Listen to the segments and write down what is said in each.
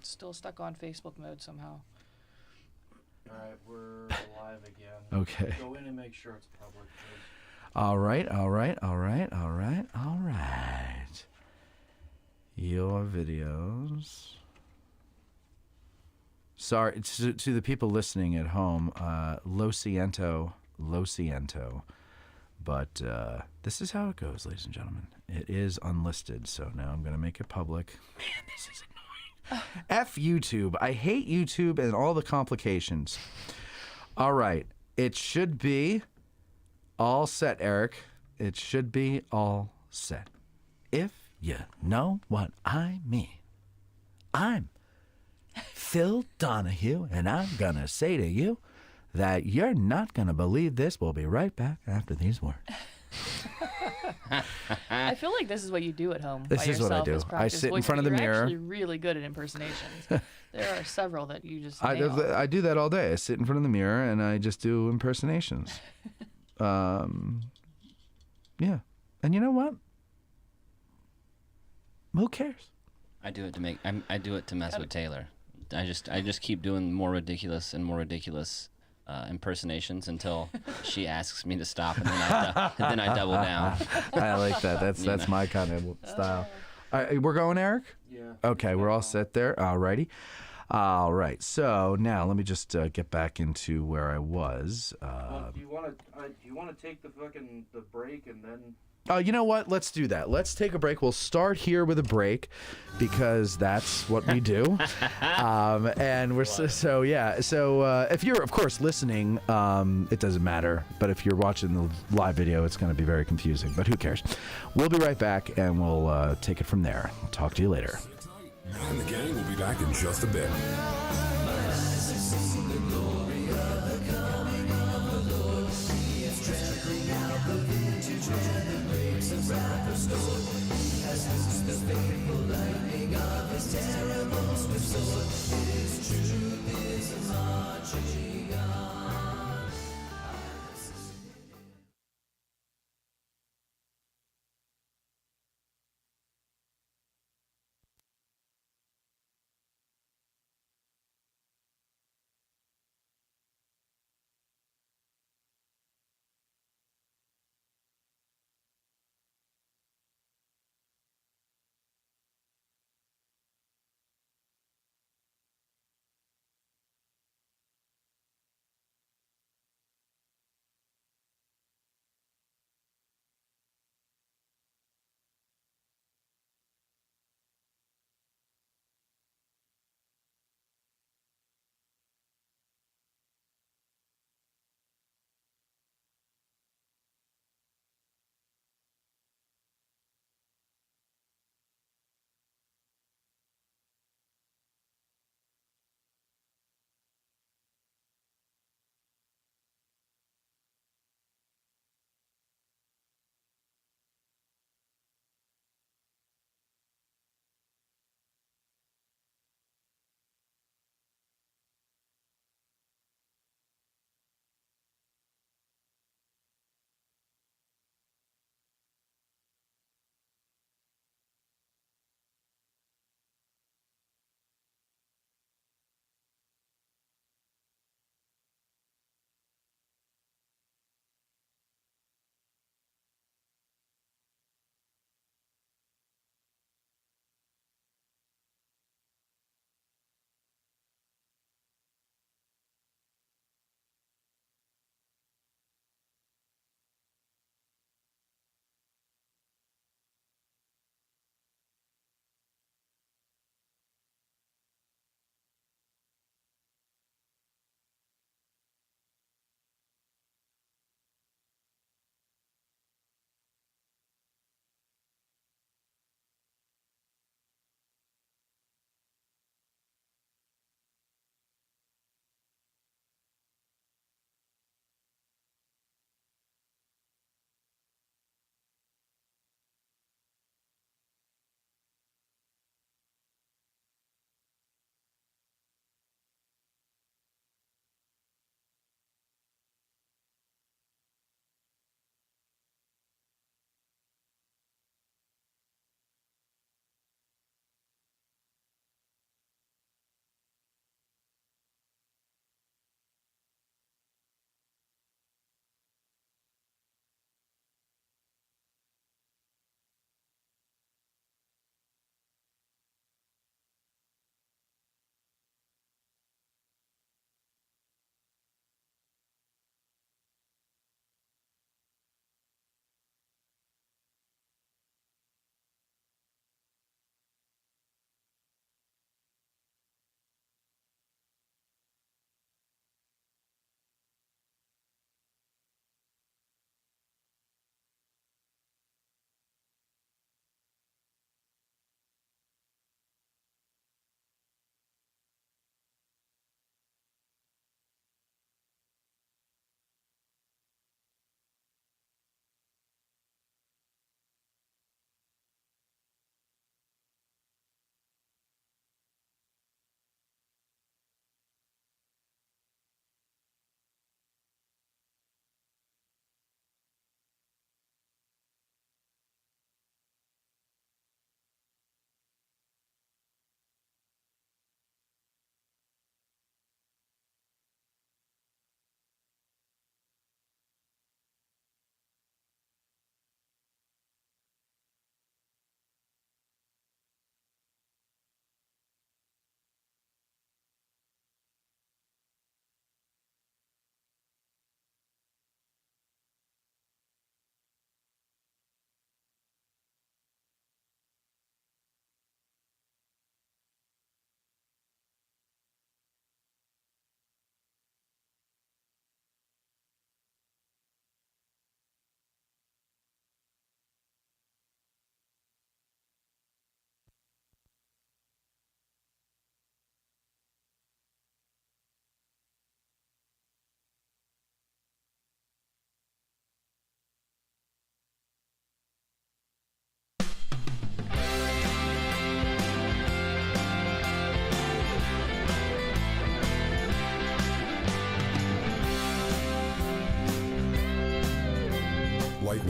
Still stuck on Facebook mode somehow. All right, we're live again. Okay. Go in and make sure it's public, please. All right. Your videos. Sorry to the people listening at home. Lo siento. But this is how it goes, ladies and gentlemen. It is unlisted, so now I'm going to make it public. Man, this is annoying. F YouTube. I hate YouTube and all the complications. All right. It should be all set, Eric. It should be all set. If you know what I mean. I'm Phil Donahue, and I'm going to say to you that you're not going to believe this. We'll be right back after these words. I feel like this is what you do at home. This by is what I yourself do. as I practice sit in voice, front of but the you're mirror. actually really good at impersonations. There are several that you just I nail. do that all day. I sit in front of the mirror and I just do impersonations. Yeah. And you know what? Who cares? I do it to mess with Taylor. I just keep doing more ridiculous and more ridiculous impersonations until she asks me to stop, and then I double down. I like that. That's my kind of style. We're going, Eric? Yeah. Okay, we're all set there. All righty. All right. So now let me just get back into where I was. Well, do you want to take the break and then? You know what? Let's do that. Let's take a break. We'll start here with a break because that's what we do. And we're so yeah. So if you're, of course, listening, it doesn't matter. But if you're watching the live video, it's going to be very confusing. But who cares? We'll be right back, and we'll take it from there. Talk to you later. And the gang will be back in just a bit.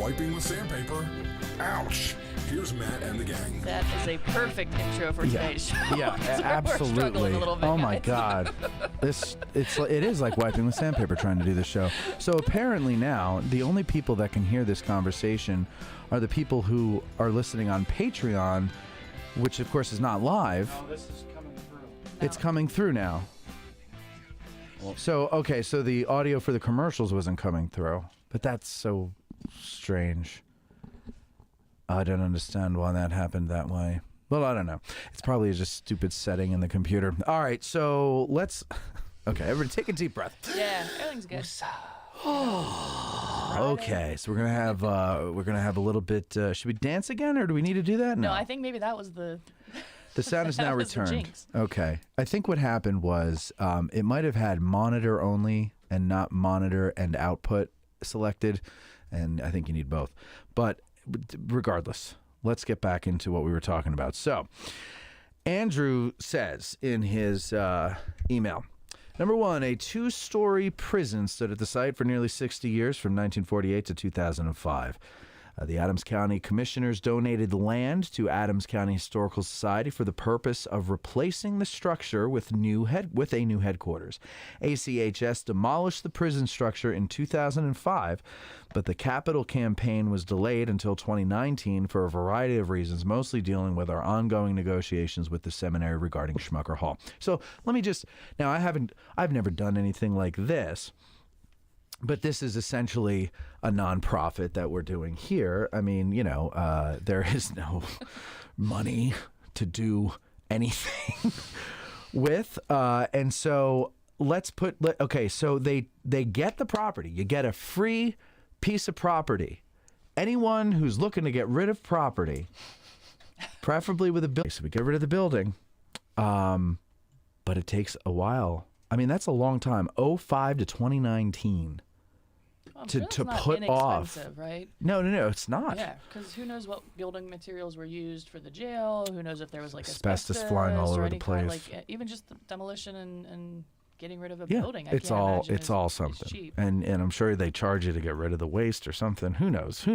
wiping with sandpaper. Ouch! Here's Matt and the gang. That is a perfect intro for today's show. Yeah, We're struggling absolutely. a little bit, Oh my guys. God, it is like wiping with sandpaper trying to do the show. So apparently now the only people that can hear this conversation are the people who are listening on Patreon, which of course is not live. No, this is coming through. It's coming through now. So okay, so the audio for the commercials wasn't coming through, but that's so strange. I don't understand why that happened that way. Well, I don't know. It's probably just stupid setting in the computer. All right, so let's. Okay, everybody, take a deep breath. Yeah, everything's good. Okay, so we're gonna have a little bit. Should we dance again, or do we need to do that? No, I think maybe that was the. The sound is now That was the returned. jinx. Okay. I think what happened was it might have had monitor only and not monitor and output selected, and I think you need both. But regardless, let's get back into what we were talking about. So, Andrew says in his email, number one, a 2-story prison stood at the site for nearly 60 years from 1948 to 2005. The Adams County Commissioners donated land to Adams County Historical Society for the purpose of replacing the structure with a new headquarters. ACHS demolished the prison structure in 2005, but the capital campaign was delayed until 2019 for a variety of reasons, mostly dealing with our ongoing negotiations with the seminary regarding Schmucker Hall. So let me just, now I've never done anything like this. But this is essentially a nonprofit that we're doing here. I mean, there is no money to do anything with. And so so they get the property. You get a free piece of property. Anyone who's looking to get rid of property, preferably with a building, so we get rid of the building. But it takes a while. I mean, that's a long time. 2005 to 2019. I'm to sure that's not put off. inexpensive, right? No, it's not. Yeah, because who knows what building materials were used for the jail? Who knows if there was like Asbestos flying all over or the any kind of, place. like even just the demolition and getting rid of a Yeah, building. it's all something. Cheap. And I'm sure they charge you to get rid of the waste or something. Who knows?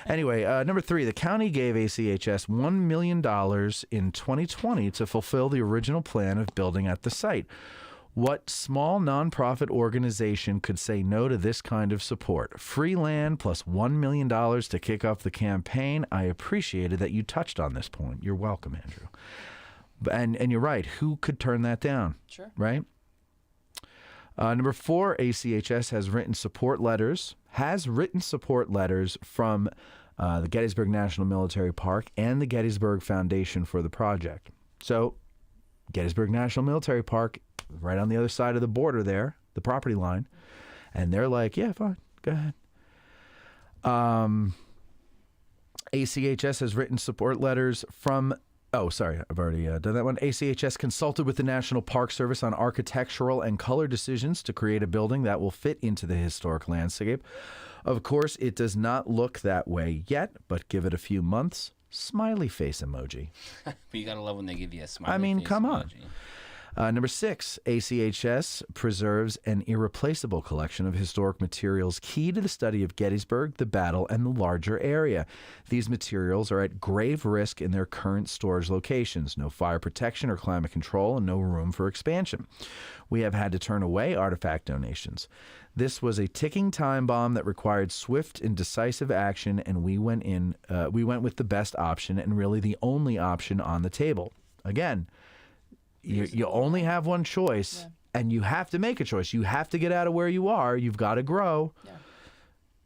Anyway, number 3, the county gave ACHS $1 million in 2020 to fulfill the original plan of building at the site. What small nonprofit organization could say no to this kind of support? Free land plus $1 million to kick off the campaign. I appreciated that you touched on this point. You're welcome, Andrew. And you're right. Who could turn that down? Sure. Right? Number 4, ACHS has written support letters from the Gettysburg National Military Park and the Gettysburg Foundation for the project. So, Gettysburg National Military Park, right on the other side of the border there, the property line. And they're like, yeah, fine, go ahead. ACHS has written support letters from, I've already done that one. ACHS consulted with the National Park Service on architectural and color decisions to create a building that will fit into the historic landscape. Of course, it does not look that way yet, but give it a few months. Smiley face emoji. But you gotta love when they give you a smiley I mean, face come on. emoji. Number 6, ACHS preserves an irreplaceable collection of historic materials key to the study of Gettysburg, the battle, and the larger area. These materials are at grave risk in their current storage locations. No fire protection or climate control, and no room for expansion. We have had to turn away artifact donations. This was a ticking time bomb that required swift and decisive action, and we went with the best option and really the only option on the table. Again, you only have one choice, and you have to make a choice. You have to get out of where you are. You've got to grow. Yeah.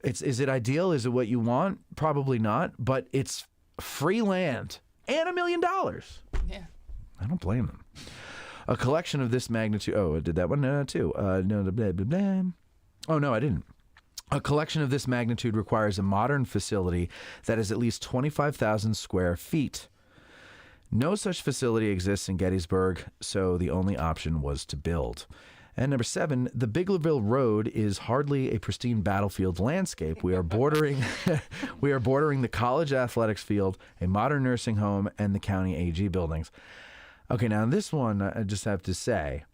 Is it ideal? Is it what you want? Probably not, but it's free land and $1 million. Yeah. I don't blame them. A collection of this magnitude. Oh, I did that one too. No, blah, blah, blah. Oh, no, I didn't. A collection of this magnitude requires a modern facility that is at least 25,000 square feet. No such facility exists in Gettysburg, so the only option was to build. And number 7, the Biglerville Road is hardly a pristine battlefield landscape. We are bordering the college athletics field, a modern nursing home, and the county AG buildings. Okay, now this one, I just have to say,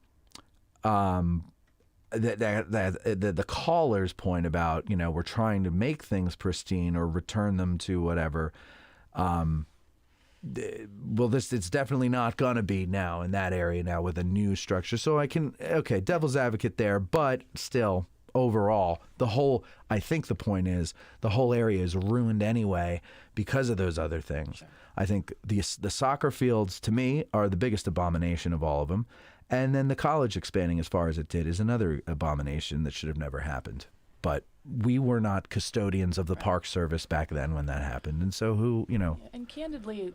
the caller's point about, we're trying to make things pristine or return them to whatever. Well, it's definitely not going to be now in that area now with a new structure. So devil's advocate there, but still, overall, I think the point is the whole area is ruined anyway because of those other things. Sure. I think the soccer fields, to me, are the biggest abomination of all of them. And then the college expanding as far as it did is another abomination that should have never happened. But we were not custodians of the Park Service back then when that happened. And so And candidly,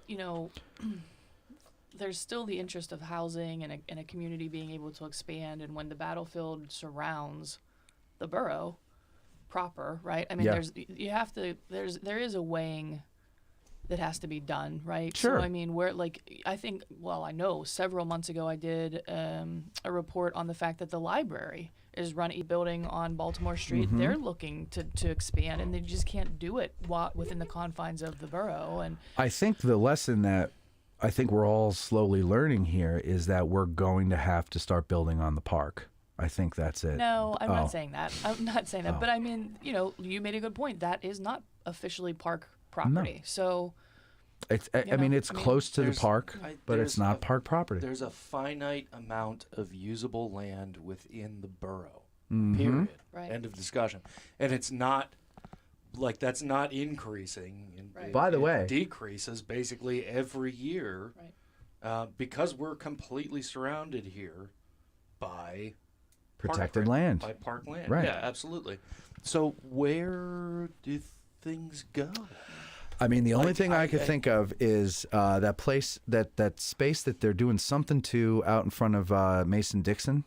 there's still the interest of housing and a community being able to expand. And when the battlefield surrounds the borough proper, right? I mean, there is a weighing that has to be done, right? Sure. So, I mean, I know several months ago I did a report on the fact that the library is running a building on Baltimore Street. Mm-hmm. They're looking to expand, and they just can't do it within the confines of the borough. And I think the lesson that I think we're all slowly learning here is that we're going to have to start building on the park. I think that's it. No, I'm not saying that. I'm not saying that. But I mean, you made a good point. That is not officially park property. No. So it's it's close to the park, but it's not park property. There's a finite amount of usable land within the borough. Mm-hmm. Period. Right. End of discussion. And it's not that's not increasing. By the way, it decreases basically every year, because we're completely surrounded here by protected land, by park land. Right. Yeah, absolutely. So where do things go? I mean, the only thing I could think of is that place, that space that they're doing something to out in front of Mason-Dixon,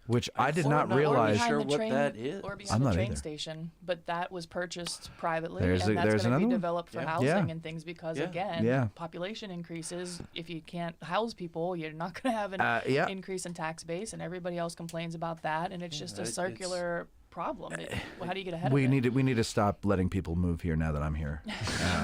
which I did not realize. Sure what that is. Or behind the train station, but that was purchased privately, and that's going to be developed for housing and things because, again, population increases. If you can't house people, you're not going to have an increase in tax base, and everybody else complains about that, and it's just a circular problem. How do you get ahead of it? We need to stop letting people move here now that I'm here.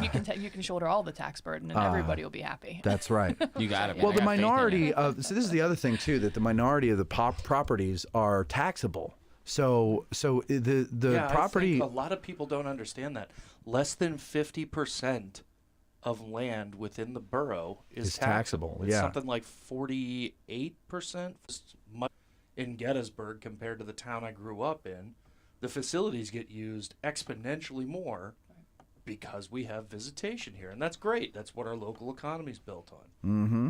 You can shoulder all the tax burden, and everybody will be happy. That's right. You got it. Well, the minority of so this is the other thing too, that the minority of the properties are taxable. So the property. I think a lot of people don't understand that. Less than 50% of land within the borough is taxable. It's something like 48% in Gettysburg compared to the town I grew up in. The facilities get used exponentially more because we have visitation here, and that's great. That's what our local economy is built on. Mm-hmm.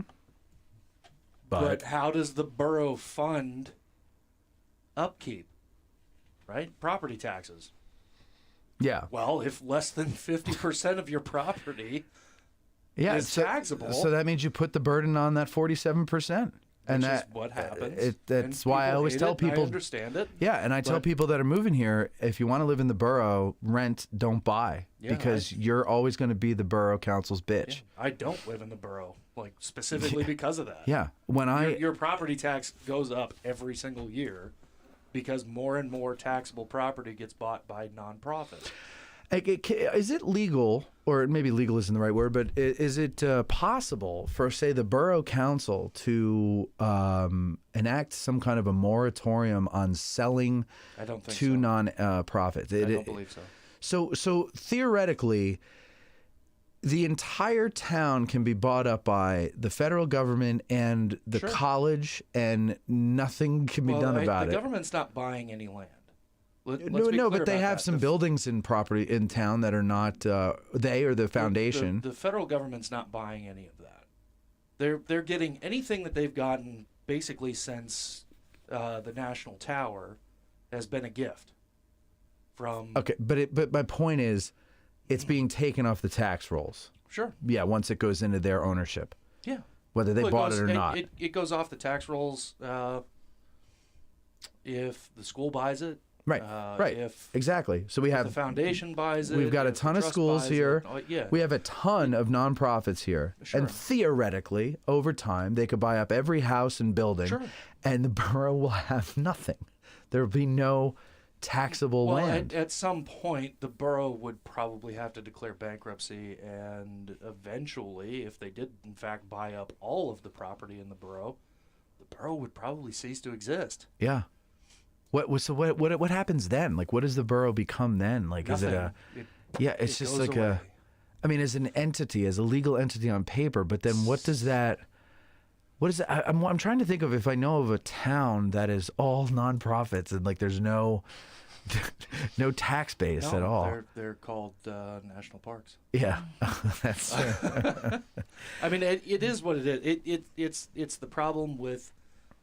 But how does the borough fund upkeep? Right? Property taxes. Yeah. Well, if less than 50% of your property is taxable, so that means you put the burden on that 47%. And that's what happens. That's why I always tell people. I understand it. Yeah, and I tell people that are moving here, if you want to live in the borough, rent, don't buy, because you're always going to be the borough council's bitch. Yeah, I don't live in the borough, specifically because of that. Yeah, your property tax goes up every single year because more and more taxable property gets bought by nonprofits. Is it legal, or maybe legal isn't the right word, but is it possible for, say, the borough council to enact some kind of a moratorium on selling to non-profits? I don't believe so. So theoretically, the entire town can be bought up by the federal government and the college, and nothing can be done about it. The government's not buying any land. No, but they have some buildings in town that are not they or the foundation. The federal government's not buying any of that. They're getting anything that they've gotten basically since the National Tower has been a gift from. Okay, but my point is, it's being taken off the tax rolls. Sure. Yeah, once it goes into their ownership. Yeah. Whether they bought it or not. It goes off the tax rolls if the school buys it. Right, right, exactly. So we have the foundation buys it. We've got a ton of schools here. We have a ton of nonprofits here, Sure. and theoretically, over time, they could buy up every house and building, and the borough will have nothing. There will be no taxable land. At some point, the borough would probably have to declare bankruptcy, and eventually, if they did in fact buy up all of the property in the borough would probably cease to exist. Yeah. What happens then? Like, what does the borough become then? Like, Nothing. Is it it's just like away. as an entity, as a legal entity on paper, but then what is that? I'm trying to think of if I know of a town that is all nonprofits and like there's no tax base at all. They're called national parks. Yeah, that's. I mean, it is what it is. It's the problem with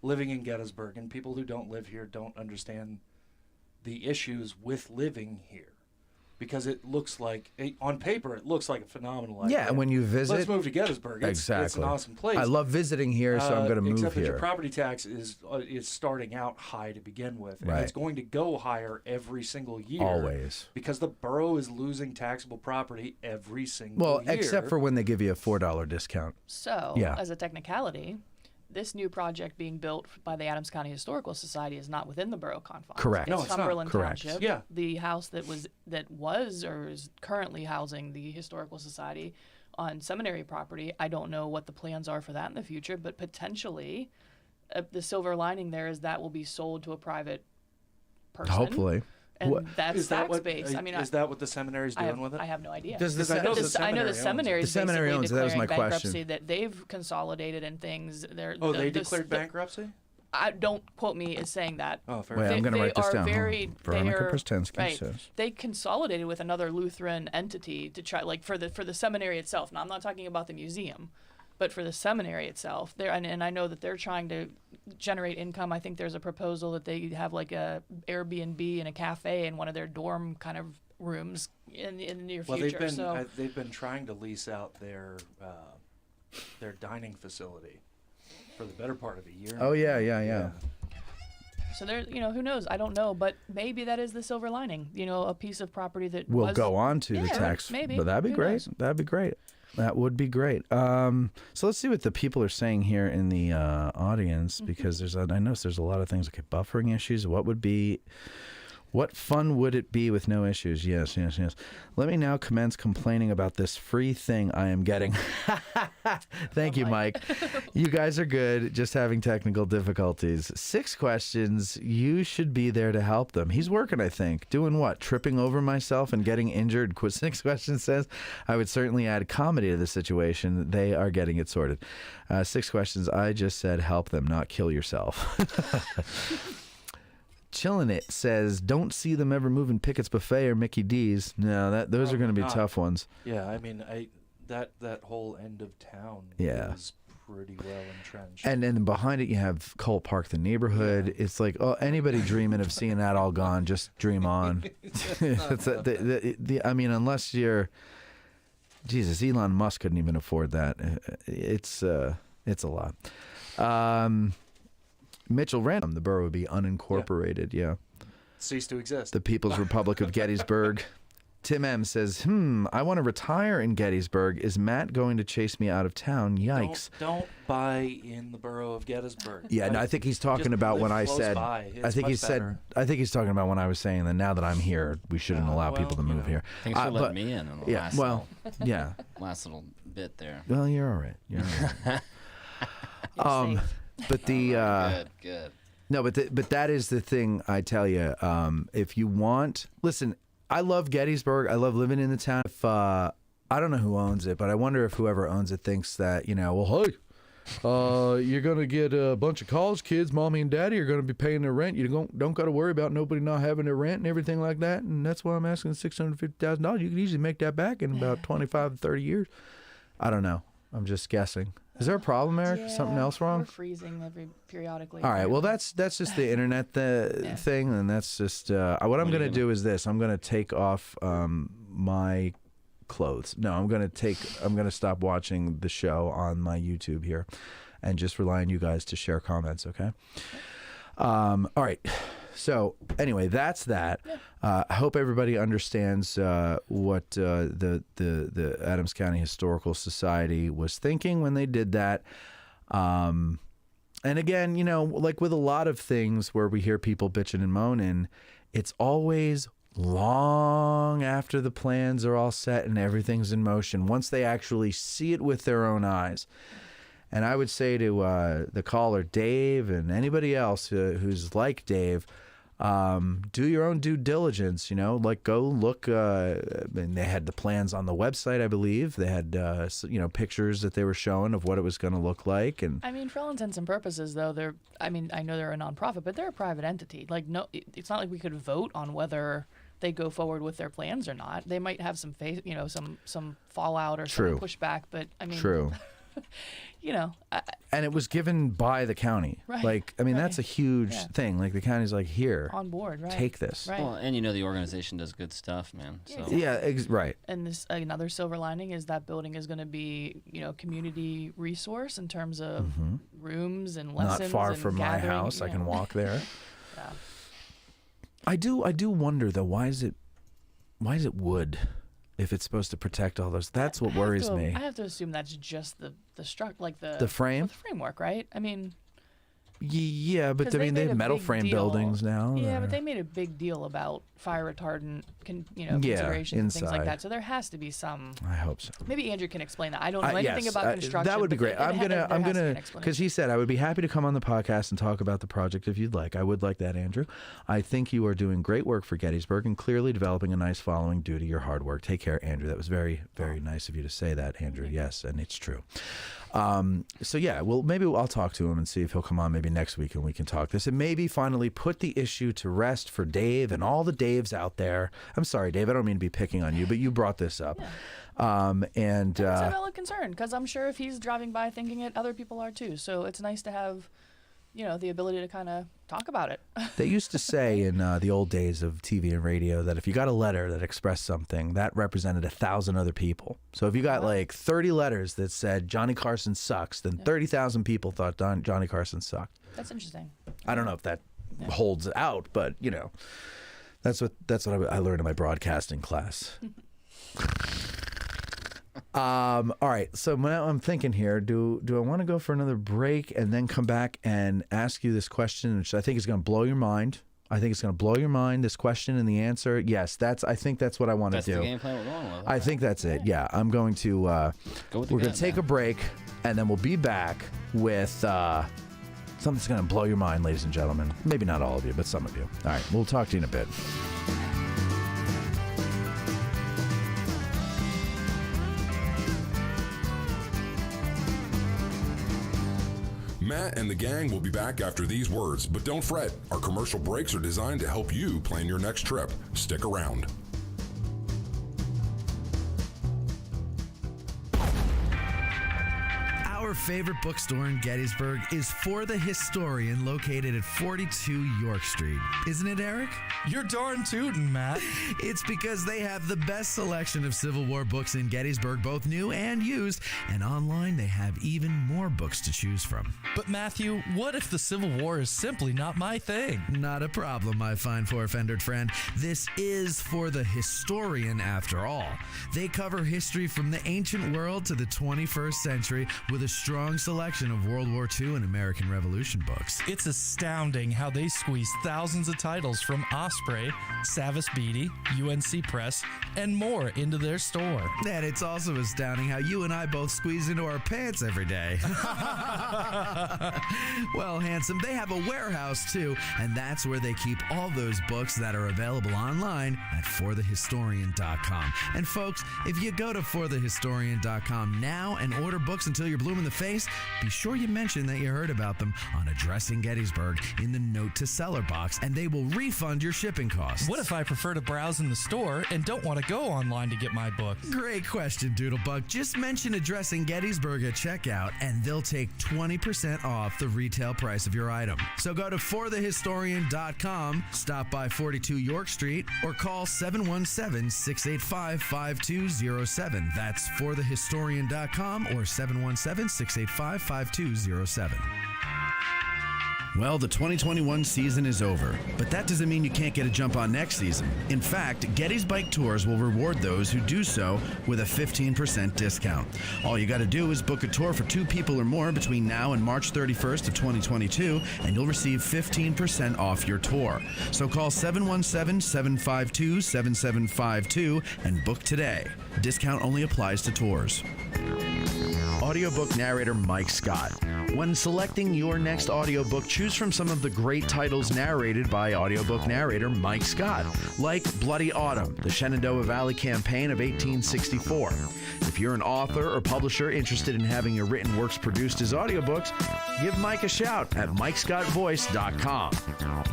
living in Gettysburg, and people who don't live here don't understand the issues with living here, because it looks like on paper it looks like a phenomenal idea. Yeah, and when you visit, let's move to Gettysburg. It's an awesome place. I love visiting here, so I'm going to move except here. Except that your property tax is starting out high to begin with, and right. It's going to go higher every single year. Always, because the borough is losing taxable property every single year. Well, except for when they give you a $4 discount. So, as a technicality, this new project being built by the Adams County Historical Society is not within the borough confines. Correct. It's No, it's Cumberland not. Township. Correct. Yeah. The house that was or is currently housing the Historical Society on seminary property, I don't know what the plans are for that in the future, but potentially the silver lining there is that will be sold to a private person. Hopefully. And that's tax base. I mean, is that what the seminary's doing with it? I have no idea. I know the seminary is seminary owns it. That was my bankruptcy, question. That they've consolidated and things. They declared bankruptcy? Don't quote me as saying that. Oh, fair. Wait, I'm going to write this down. Veronica Prstensky right. says. They consolidated with another Lutheran entity to try, like for the seminary itself. Now, I'm not talking about the museum, but for the seminary itself. And I know that they're trying to generate income. I think there's a proposal that they have like a Airbnb and a cafe in one of their dorm kind of rooms in the near future. They've been trying to lease out their dining facility for the better part of a year. Oh yeah. So there, who knows? I don't know, but maybe that is the silver lining. A piece of property that will go on to the tax. Maybe, but that'd be great. Knows? That'd be great. That would be great. So let's see what the people are saying here in the audience, because I noticed there's a lot of things like buffering issues. What fun would it be with no issues? Yes. Let me now commence complaining about this free thing I am getting. Thank you, Mike. You guys are good, just having technical difficulties. 6 questions. You should be there to help them. He's working, I think. Doing what? Tripping over myself and getting injured? 6 questions says, I would certainly add comedy to the situation. They are getting it sorted. 6 questions. I just said help them, not kill yourself. Chillin' It says, don't see them ever moving Pickett's Buffet or Mickey D's. No, those are going to be tough ones. Yeah, I mean, that whole end of town is pretty well entrenched. And then behind it you have Colt Park, the neighborhood. Yeah. It's like, anybody dreaming of seeing that all gone, just dream on. I mean, unless you're... Jesus, Elon Musk couldn't even afford that. It's a lot. Mitchell Random, the borough would be unincorporated, Cease to exist. The People's Republic of Gettysburg. Tim M says, I want to retire in Gettysburg. Is Matt going to chase me out of town? Yikes. Don't buy in the borough of Gettysburg. Yeah, no, I think he's talking about when I said, I think he's talking about when I was saying that now that I'm here, we shouldn't allow people to move here. Thanks for letting me in on the last little bit there. Well, you're all right. But the good. No, but that is the thing. I tell you, if you want, listen. I love Gettysburg. I love living in the town. If I don't know who owns it, but I wonder if whoever owns it thinks that hey, you're gonna get a bunch of college kids. Mommy and Daddy are gonna be paying their rent. You don't got to worry about nobody not having their rent and everything like that. And that's why I'm asking $650,000. You can easily make that back in about 25 to 30 years. I don't know. I'm just guessing. Is there a problem, Eric? Yeah, something else wrong? We're freezing periodically. All right. Well, that's just the internet thing, and that's just what I'm going to do is this. I'm going to take off my clothes. No, I'm going to stop watching the show on my YouTube here, and just rely on you guys to share comments. Okay. All right. So anyway, that's that. I hope everybody understands what the Adams County Historical Society was thinking when they did that. And again, like with a lot of things where we hear people bitching and moaning, it's always long after the plans are all set and everything's in motion, once they actually see it with their own eyes. And I would say to the caller, Dave, and anybody else who's like Dave, Do your own due diligence, like go look. And they had the plans on the website, I believe. They had, pictures that they were showing of what it was going to look like. And I mean, for all intents and purposes, though, I know they're a nonprofit, but they're a private entity. Like, no, it's not like we could vote on whether they go forward with their plans or not. They might have some some fallout or some pushback, but I mean, true. And it was given by the county. Right. Like, I mean, that's a huge thing. Like, the county's like, here, on board, right? Take this. Right. Well, and the organization does good stuff, man. So. Right. And this another silver lining is that building is going to be, community resource in terms of rooms and lessons. Not far from my house. I can walk there. Yeah. I do wonder though, why is it wood? If it's supposed to protect all those, that's what worries me. I have to assume that's just the frame, the framework, right? I mean, yeah, but I mean they have metal frame buildings now. Yeah, but they made a big deal about fire retardant, considerations and things like that. So there has to be some. I hope so. Maybe Andrew can explain that. I don't know anything about construction. That would be great. I'm gonna because he said I would be happy to come on the podcast and talk about the project if you'd like. I would like that, Andrew. I think you are doing great work for Gettysburg and clearly developing a nice following due to your hard work. Take care, Andrew. That was very, very nice of you to say that, Andrew. Yes, and it's true. So yeah, well, maybe I'll talk to him and see if he'll come on maybe next week and we can talk this and maybe finally put the issue to rest for Dave and all the Daves out there. I'm sorry, Dave, I don't mean to be picking on you, but you brought this up. Yeah. It's a valid concern because I'm sure if he's driving by thinking it, other people are too. So it's nice to have, the ability to kind of talk about it. They used to say in the old days of TV and radio that if you got a letter that expressed something, that represented 1,000 other people. So if you got like 30 letters that said Johnny Carson sucks, then 30,000 people thought Johnny Carson sucked. That's interesting. I don't know if that holds out, but that's what I learned in my broadcasting class. All right, so now I'm thinking here, do I want to go for another break and then come back and ask you this question, which I think is going to blow your mind? I think it's going to blow your mind, this question and the answer. Yes, I think that's what I want to do. That's the game plan we're going with. I think that's it. Yeah, I'm going to, we're going to take a break and then we'll be back with something that's going to blow your mind, ladies and gentlemen. Maybe not all of you, but some of you. All right, we'll talk to you in a bit. Matt and the gang will be back after these words, but don't fret. Our commercial breaks are designed to help you plan your next trip. Stick around. Our favorite bookstore in Gettysburg is For the Historian, located at 42 York Street. Isn't it, Eric? You're darn tootin', Matt. It's because they have the best selection of Civil War books in Gettysburg, both new and used, and online they have even more books to choose from. But Matthew, what if the Civil War is simply not my thing? Not a problem, my fine four-fendered friend. This is For the Historian, after all. They cover history from the ancient world to the 21st century with a strong selection of World War II and American Revolution books. It's astounding how they squeeze thousands of titles from Osprey, Savas Beatty, UNC Press, and more into their store. And it's also astounding how you and I both squeeze into our pants every day. Well, handsome, they have a warehouse too, and that's where they keep all those books that are available online at forthehistorian.com. And folks, if you go to forthehistorian.com now and order books until you're blue in the face, be sure you mention that you heard about them on Addressing Gettysburg in the Note to Seller box, and they will refund your shipping costs. What if I prefer to browse in the store and don't want to go online to get my book? Great question, Doodlebug. Just mention Addressing Gettysburg at checkout, and they'll take 20% off the retail price of your item. So go to forthehistorian.com, stop by 42 York Street, or call 717-685-5207. That's forthehistorian.com or 717-685-5207. Well, the 2021 season is over, but that doesn't mean you can't get a jump on next season. In fact, Getty's Bike Tours will reward those who do so with a 15% discount. All you got to do is book a tour for 2 people or more between now and March 31st of 2022, and you'll receive 15% off your tour. So call 717-752-7752 and book today. Discount only applies to tours. Audiobook narrator Mike Scott. When selecting your next audiobook, choose from some of the great titles narrated by audiobook narrator Mike Scott, like Bloody Autumn, the Shenandoah Valley Campaign of 1864. If you're an author or publisher interested in having your written works produced as audiobooks, give Mike a shout at MikeScottVoice.com.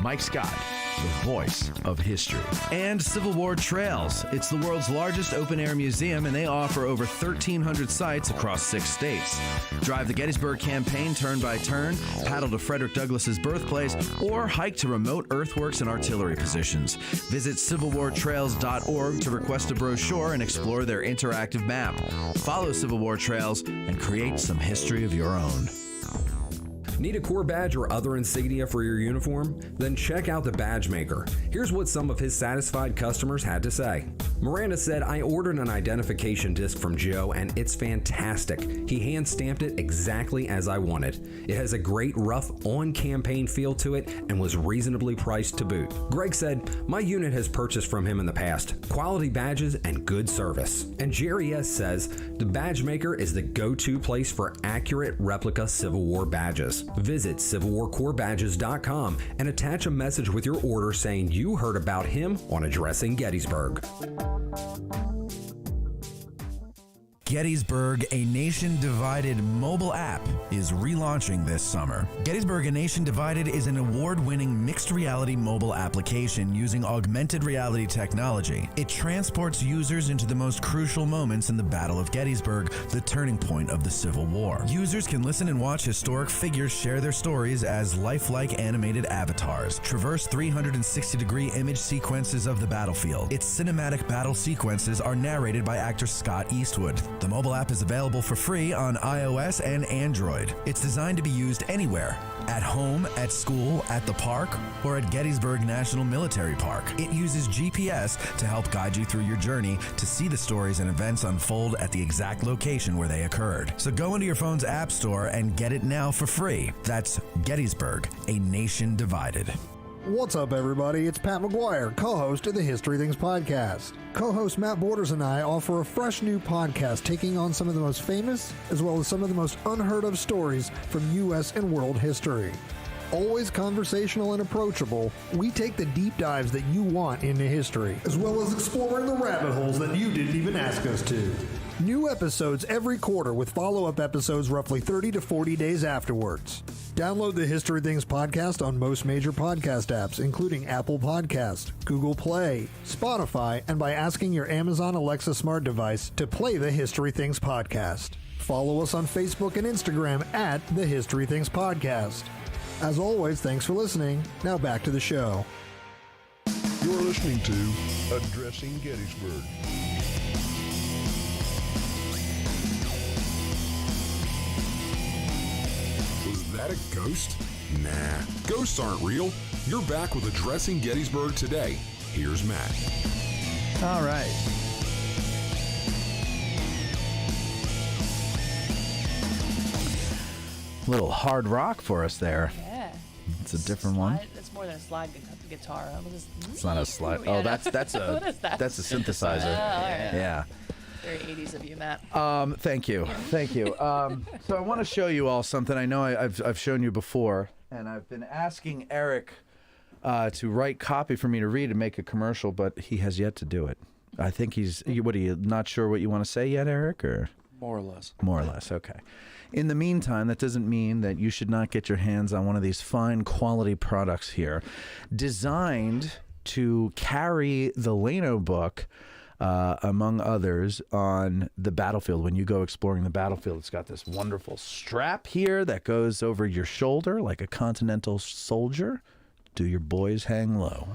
Mike Scott, the voice of history. And Civil War Trails. It's the world's largest open-air museum, and they offer over 1,300 sites across 6 states. Drive the Gettysburg campaign turn by turn, paddle to Frederick Douglass's birthplace, or hike to remote earthworks and artillery positions. Visit CivilWarTrails.org to request a brochure and explore their interactive map. Follow Civil War Trails and create some history of your own. Need a Corps badge or other insignia for your uniform? Then check out the Badge Maker. Here's what some of his satisfied customers had to say. Miranda said, "I ordered an identification disc from Joe and it's fantastic. He hand stamped it exactly as I wanted. It has a great rough on-campaign feel to it and was reasonably priced to boot." Greg said, "My unit has purchased from him in the past. Quality badges and good service." And Jerry S. says, "The Badge Maker is the go-to place for accurate replica Civil War badges. Visit CivilWarCorpsBadges.com and attach a message with your order saying you heard about him on Addressing Gettysburg." Gettysburg, a Nation Divided mobile app, is relaunching this summer. Gettysburg, a Nation Divided is an award-winning mixed reality mobile application using augmented reality technology. It transports users into the most crucial moments in the Battle of Gettysburg, the turning point of the Civil War. Users can listen and watch historic figures share their stories as lifelike animated avatars, traverse 360-degree image sequences of the battlefield. Its cinematic battle sequences are narrated by actor Scott Eastwood. The mobile app is available for free on iOS and Android. It's designed to be used anywhere, at home, at school, at the park, or at Gettysburg National Military Park. It uses GPS to help guide you through your journey to see the stories and events unfold at the exact location where they occurred. So go into your phone's app store and get it now for free. That's Gettysburg, a Nation Divided. What's up, everybody? It's Pat McGuire, co-host of the History Things podcast. Co-host Matt Borders and I offer a fresh new podcast taking on some of the most famous as well as some of the most unheard of stories from U.S. and world history. Always conversational and approachable, we take the deep dives that you want into history, as well as exploring the rabbit holes that you didn't even ask us to. New episodes every quarter with follow-up episodes roughly 30 to 40 days afterwards. Download the History Things podcast on most major podcast apps, including Apple Podcast, Google Play, Spotify, and by asking your Amazon Alexa smart device to play the History Things podcast. Follow us on Facebook and Instagram at the History Things podcast. As always, thanks for listening. Now back to the show. You're listening to Addressing Gettysburg. Was that a ghost? Nah, ghosts aren't real. You're back with Addressing Gettysburg today. Here's Matt. All right. Little hard rock for us there. Yeah. It's a different one. It's more than a slide guitar. It's not a slide. Oh, that's a What is that? that's a synthesizer. Right. Yeah. Very 80s of you, Matt. Thank you. So I want to show you all something. I know I've shown you before, and I've been asking Eric to write copy for me to read and make a commercial, but he has yet to do it. I think he's. What are you not sure what you want to say yet, Eric? Or more or less. More or less. Okay. In the meantime, that doesn't mean that you should not get your hands on one of these fine quality products here, designed to carry the Lano book, among others, on the battlefield. When you go exploring the battlefield, it's got this wonderful strap here that goes over your shoulder like a continental soldier. Do your boys hang low?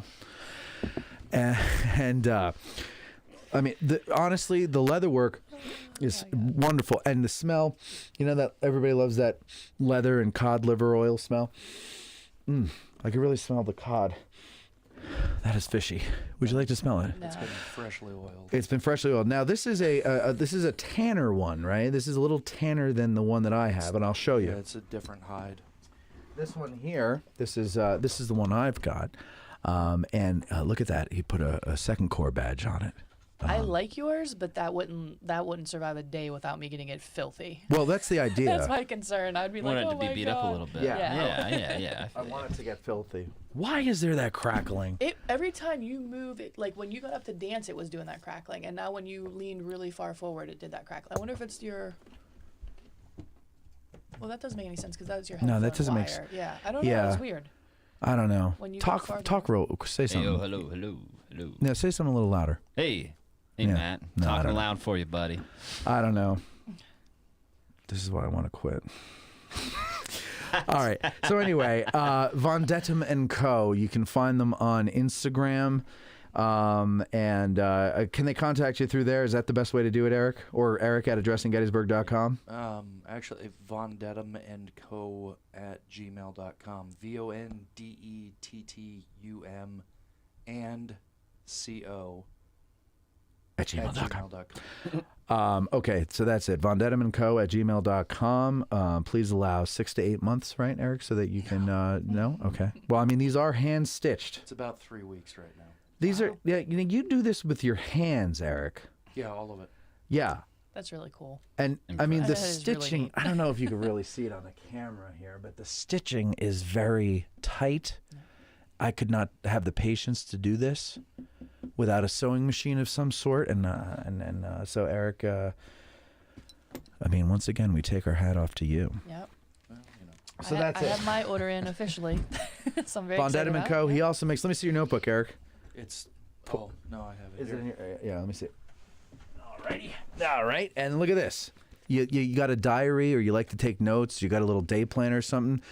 And I mean, honestly, the leather work is wonderful. And the smell, you know that everybody loves that leather and cod liver oil smell? I can really smell the cod. That is fishy. Would you like to smell it? No. It's been freshly oiled. It's been freshly oiled. Now, this is a tanner one, right? This is a little tanner than the one that I have, and I'll show you. Yeah, it's a different hide. This one here, this is the one I've got. And look at that. He put a second Corps badge on it. I like yours, but that wouldn't survive a day without me getting it filthy. Well, that's the idea. That's my concern. I'd be like, want oh it to be beat up a little bit. Yeah. I want it to get filthy. Why is there that crackling? Every time you move it, like when you got up to dance, it was doing that crackling, and now when you leaned really far forward, it did that crackling. I wonder if it's your. Well, that doesn't make any sense because that was your headphone. No, that doesn't wire. make sense. Yeah, I don't know. It's weird. I don't know. When you talk real. Say something. Hey, hello. No, say something a little louder. Hey, Yeah. Matt. No, Talking loud for you, buddy. I don't know. This is why I want to quit. All right. So anyway, Von Dettem & Co. You can find them on Instagram. And can they contact you through there? Is that the best way to do it, Eric? Or Eric at addressinggettysburg.com? Actually, Von Dettem & Co. at gmail.com. VONDETTUM and CO at gmail.com. Okay, so that's it. Von Dettem & Co. at gmail.com. Please allow 6 to 8 months, right, Eric, so that you can know? Okay. Well, I mean, these are hand-stitched. It's about 3 weeks right now. These are, you do this with your hands, Eric. Yeah, all of it. Yeah. That's really cool. And I mean, the That is really stitching, neat. I don't know if you can really see it on the camera here, but the stitching is very tight. I could not have the patience to do this without a sewing machine of some sort. And so, Eric, I mean, once again, we take our hat off to you. Yep. So that's it. I have my order in officially. So I'm very Von excited Dettem about & Co. it. He also makes, let me see your notebook, Eric. It's, oh, no, I have it Is here. it in here? Yeah, let me see it. Alrighty. All right. And look at this. You got a diary or you like to take notes. You got a little day planner or something.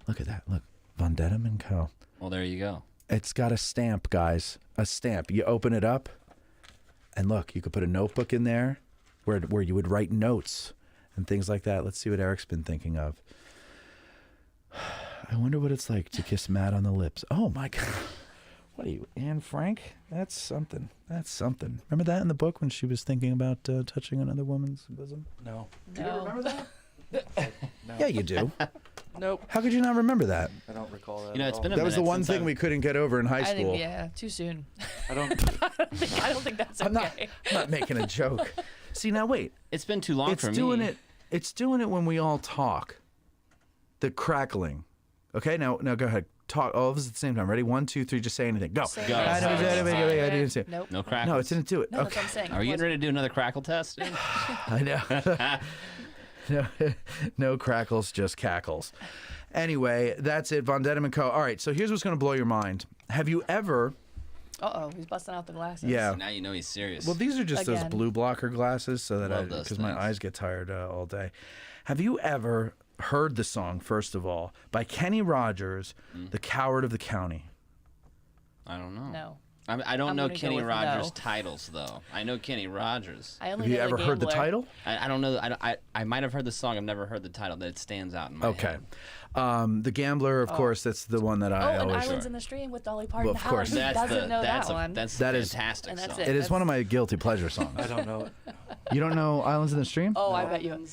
Look at that. Look. Von Dettem & Co. Well, there you go. It's got a stamp, guys. A stamp. You open it up, and look, you could put a notebook in there where you would write notes and things like that. Let's see what Eric's been thinking of. I wonder what it's like to kiss Matt on the lips. Oh, my God. What are you, Anne Frank? That's something. That's something. Remember that in the book when she was thinking about touching another woman's bosom? No. Do you remember that? No. Yeah, you do. Nope. How could you not remember that? I don't recall that. You know, it's been a That was the minute one since thing I've- we couldn't get over in high I school. think, yeah, too soon. I don't. I don't think that's okay. I'm not making a joke. See, now wait. It's been too long It's for doing me. it. It's doing it when we all talk. The crackling. Okay, now go ahead. Talk all of us at the same time. Ready? 1, 2, 3. Just say anything. Go. Say Go. it. Say I didn't say it. Nope. No crackles. No, it didn't do it. No, that's Okay. what I'm saying. Are you getting ready to do another crackle test? I know. No crackles, just cackles. Anyway, that's it. Von Dettem & Co. All right, so here's what's going to blow your mind. Have you ever... Uh-oh, he's busting out the glasses. Yeah. Now you know he's serious. Well, these are just those Again. blue blocker glasses so that Love those because my things. eyes get tired all day. Have you ever heard the song, first of all, by Kenny Rogers, The Coward of the County? I don't know. No. I don't I'm know gonna go Kenny with Rogers' no. titles though. I know Kenny Rogers. I only Have you know ever heard the Gambler. title? I don't know. I might have heard the song. I've never heard the title. That it stands out in my Okay. head. The Gambler, of course, that's the one that I Oh, and always... Islands in the Stream with Dolly Parton. Well, of course. Who doesn't know that one? That's That is- fantastic And that's song. it. It is one of my guilty pleasure songs. I don't know it. You don't know Islands in the Stream? Oh, I bet you.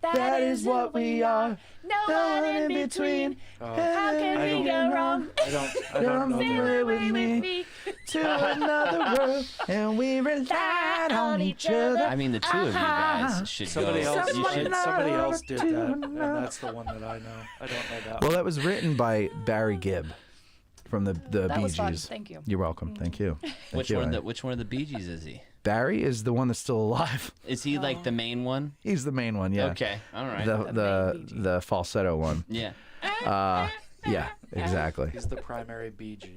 That is what we are. No one in between. How can we go wrong? I don't know. Come that. with me to another world, and we relied on each other. I mean, the two of you guys should Somebody go. else. You should. Somebody else did that, and that's the one that I know. I don't know that. Well, that was written by Barry Gibb from the That Bee was fun. Gees. Thank you. You're welcome. Thank you. Thank Which you. one of the Bee Gees is he? Barry is the one that's still alive. Is he like the main one? He's the main one. Yeah. Okay. All right. The falsetto one. Yeah. Yeah. Exactly. He's the primary BG.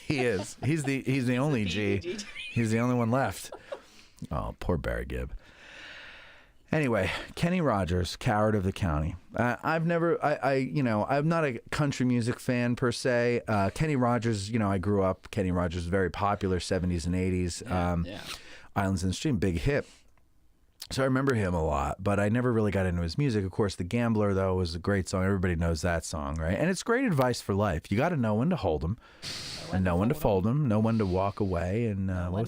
He is. He's the only G. He's the only one left. Oh, poor Barry Gibb. Anyway, Kenny Rogers, Coward of the County. I'm not a country music fan per se. Kenny Rogers, I grew up. Kenny Rogers was very popular, 70s and 80s. Yeah. Islands in the Stream, big hit. So I remember him a lot, but I never really got into his music. Of course, The Gambler, though, was a great song. Everybody knows that song, right? And it's great advice for life. You got to know when to hold them, and know when to fold them, know when to walk away, and know when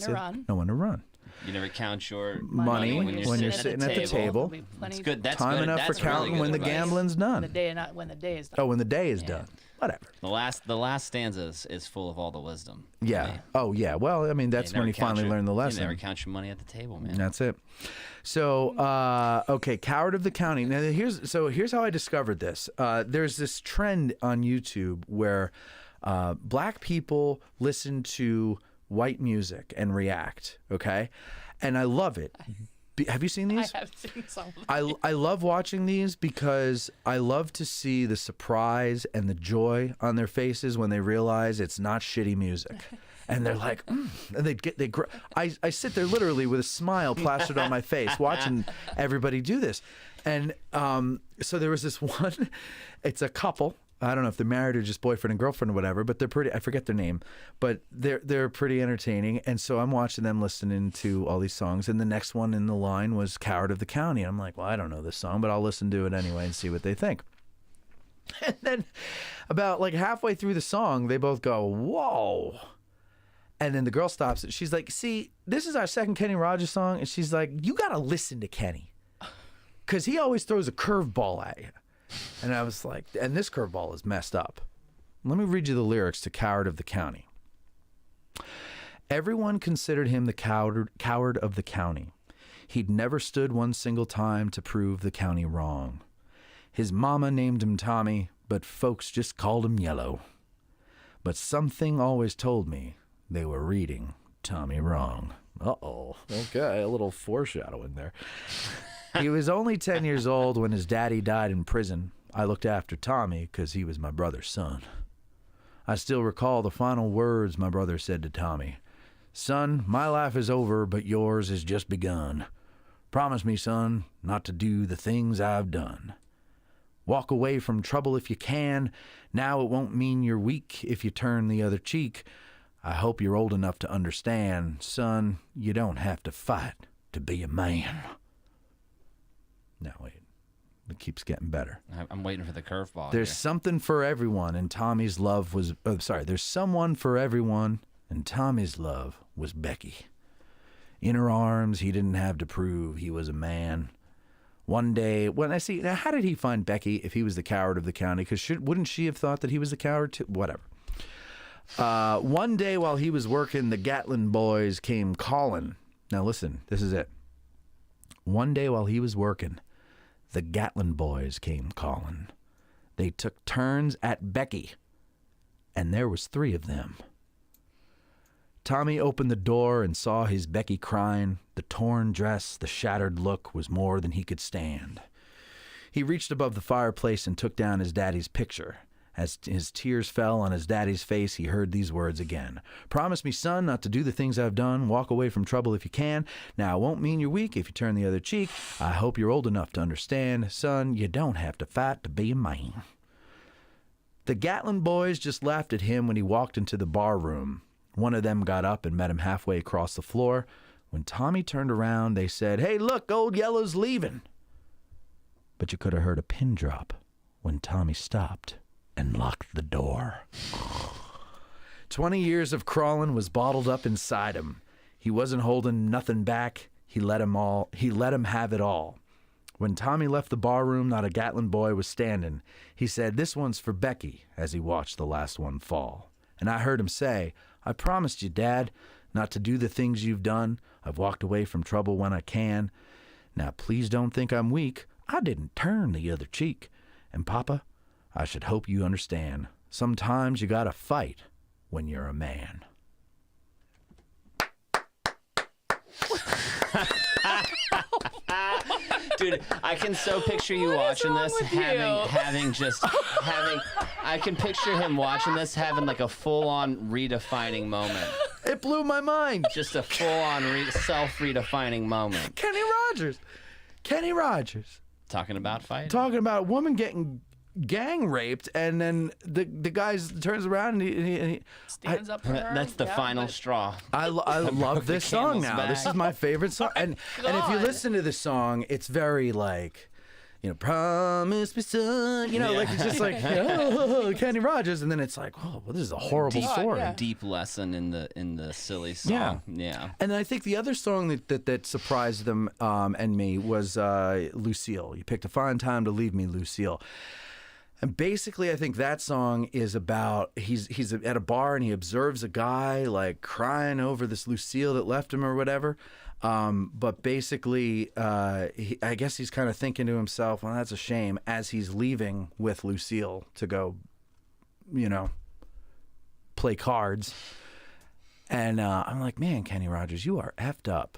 to run. You never count your Money when you're sitting at the table. It's good. That's Time good. enough That's for counting really when the good advice. gambling's done. When the day is done. Oh, when the day is done. whatever. The last stanza is full of all the wisdom. Yeah. Oh, yeah. Well, I mean, that's when you finally learn the lesson. You never count your money at the table, man. That's it. So, okay, Coward of the County. Now, here's how I discovered this. There's this trend on YouTube where black people listen to white music and react, okay? And I love it. Have you seen these? I have seen some of these. I love watching these because I love to see the surprise and the joy on their faces when they realize it's not shitty music. And they're like, and I sit there literally with a smile plastered on my face watching everybody do this. And so there was this one, it's a couple. I don't know if they're married or just boyfriend and girlfriend or whatever, but they're pretty, I forget their name, but they're pretty entertaining. And so I'm watching them listening to all these songs. And the next one in the line was Coward of the County. I'm like, well, I don't know this song, but I'll listen to it anyway and see what they think. And then about like halfway through the song, they both go, whoa. And then the girl stops it. She's like, see, this is our second Kenny Rogers song. And she's like, you got to listen to Kenny. Because he always throws a curveball at you. And I was like, and this curveball is messed up. Let me read you the lyrics to Coward of the County. Everyone considered him the coward of the county. He'd never stood one single time to prove the county wrong. His mama named him Tommy, but folks just called him Yellow. But something always told me they were reading Tommy wrong. Uh-oh. Okay, a little foreshadowing there. He was only 10 years old when his daddy died in prison. I looked after Tommy because he was my brother's son. I still recall the final words my brother said to Tommy. Son, my life is over, but yours has just begun. Promise me, son, not to do the things I've done. Walk away from trouble if you can. Now it won't mean you're weak if you turn the other cheek. I hope you're old enough to understand, son, you don't have to fight to be a man. No, wait. It keeps getting better. I'm waiting for the curveball. There's something for everyone, and Tommy's love was... there's someone for everyone, and Tommy's love was Becky. In her arms, he didn't have to prove he was a man. One day, when I see... Now, how did he find Becky if he was the coward of the county? Because wouldn't she have thought that he was the coward too? Whatever. One day while he was working, the Gatlin boys came calling. Now, listen, this is it. One day while he was working... The Gatlin boys came calling. They took turns at Becky, and there was 3 of them. Tommy opened the door and saw his Becky crying. The torn dress, the shattered look was more than he could stand. He reached above the fireplace and took down his daddy's picture. As his tears fell on his daddy's face, he heard these words again. Promise me, son, not to do the things I've done. Walk away from trouble if you can. Now, it won't mean you're weak if you turn the other cheek. I hope you're old enough to understand. Son, you don't have to fight to be a man. The Gatlin boys just laughed at him when he walked into the bar room. One of them got up and met him halfway across the floor. When Tommy turned around, they said, Hey, look, old Yellow's leaving. But you could have heard a pin drop when Tommy stopped and locked the door. 20 years of crawling was bottled up inside him. He wasn't holding nothing back. He let him have it all. When Tommy left the barroom, not a Gatlin boy was standing. He said, This one's for Becky, as he watched the last one fall. And I heard him say, I promised you, Dad, not to do the things you've done. I've walked away from trouble when I can. Now, please don't think I'm weak. I didn't turn the other cheek. And Papa, I should hope you understand. Sometimes you gotta fight when you're a man. Dude, I can so picture you watching this, I can picture him watching this, having like a full-on redefining moment. It blew my mind. Just a full-on self-redefining moment. Kenny Rogers. Talking about fighting? Talking about a woman getting gang raped, and then the guy turns around and he stands up for her. That's the final straw. I love this song now. This is my favorite song. And if you listen to this song, it's very like, promise me, son. Like it's just like Kenny Rogers, and then it's like, oh, well, this is a horrible story. Deep lesson in the silly song. Yeah. And I think the other song that surprised them and me was Lucille. You picked a fine time to leave me, Lucille. And basically, I think that song is about he's at a bar and he observes a guy like crying over this Lucille that left him or whatever. But basically, I guess he's kind of thinking to himself, well, that's a shame, as he's leaving with Lucille to go, play cards. And I'm like, man, Kenny Rogers, you are effed up.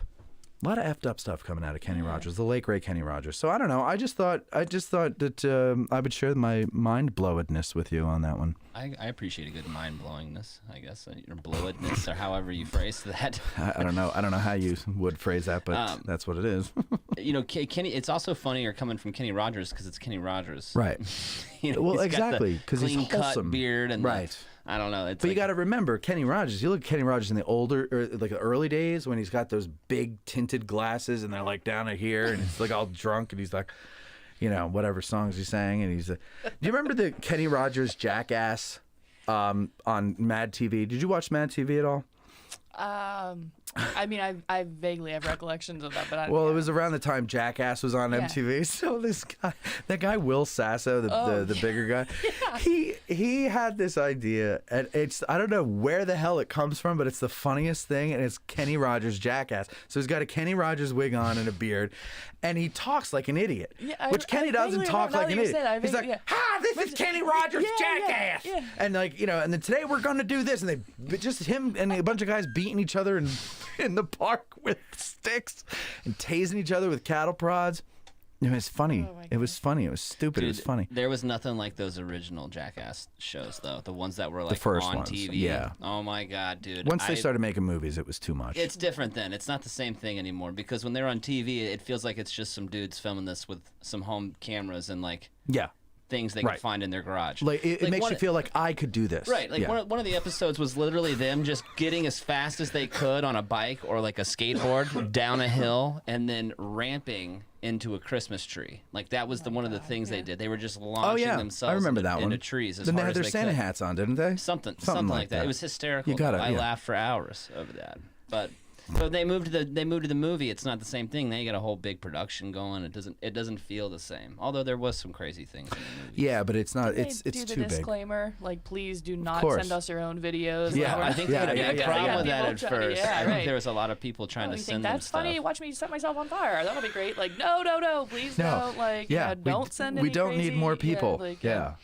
A lot of effed up stuff coming out of Kenny Rogers, the late great Kenny Rogers. So I don't know. I just thought that I would share my mind blowedness with you on that one. I appreciate a good mind blowingness, I guess, or blowedness, or however you phrase that. I don't know. I don't know how you would phrase that, but that's what it is. Kenny. It's also funnier coming from Kenny Rogers because it's Kenny Rogers, right? Well, exactly, because he's wholesome. Cut beard and right. I don't know. But you got to remember Kenny Rogers. You look at Kenny Rogers in the older, or like the early days when he's got those big tinted glasses and they're like down to here, and he's like all drunk, and he's like, whatever songs he sang, and he's. Do you remember the Kenny Rogers Jackass on Mad TV? Did you watch Mad TV at all? I mean, I vaguely have recollections of that, but it was around the time Jackass was on MTV. So that guy Will Sasso, the bigger guy, he had this idea, and I don't know where the hell it comes from, but it's the funniest thing, and it's Kenny Rogers Jackass. So he's got a Kenny Rogers wig on and a beard, and he talks like an idiot, which Kenny doesn't talk like an idiot. He's like, this is Kenny Rogers Jackass, and and then today we're gonna do this, and just him and a bunch of guys beating each other in the park with sticks and tasing each other with cattle prods. It was funny. It was funny. It was stupid. Dude, it was funny. There was nothing like those original Jackass shows, though. The ones that were like the first on ones, TV. Yeah. Oh my God, dude. Once they started making movies, it was too much. It's different then. It's not the same thing anymore because when they're on TV, it feels like it's just some dudes filming this with some home cameras and things they could find in their garage. Like it makes you feel like I could do this. Right. Like one of the episodes was literally them just getting as fast as they could on a bike or like a skateboard down a hill and then ramping into a Christmas tree. Like that was one of the things they did. They were just launching themselves into trees as then they hard had their as they Santa could. hats on, didn't they? Something like that. It was hysterical. I laughed for hours over that. But so they moved to the movie. It's not the same thing. Now you got a whole big production going. It doesn't feel the same. Although there was some crazy things in the movie. Yeah, but it's not. It's do too the big. disclaimer, like please do not send us your own videos. Yeah, like, I think they had a big problem with that at first. I think there was a lot of people trying to send them that's stuff. funny. Watch me set myself on fire. That'll be great. Like no, please don't. Like don't send any We don't crazy, need more people. Yeah.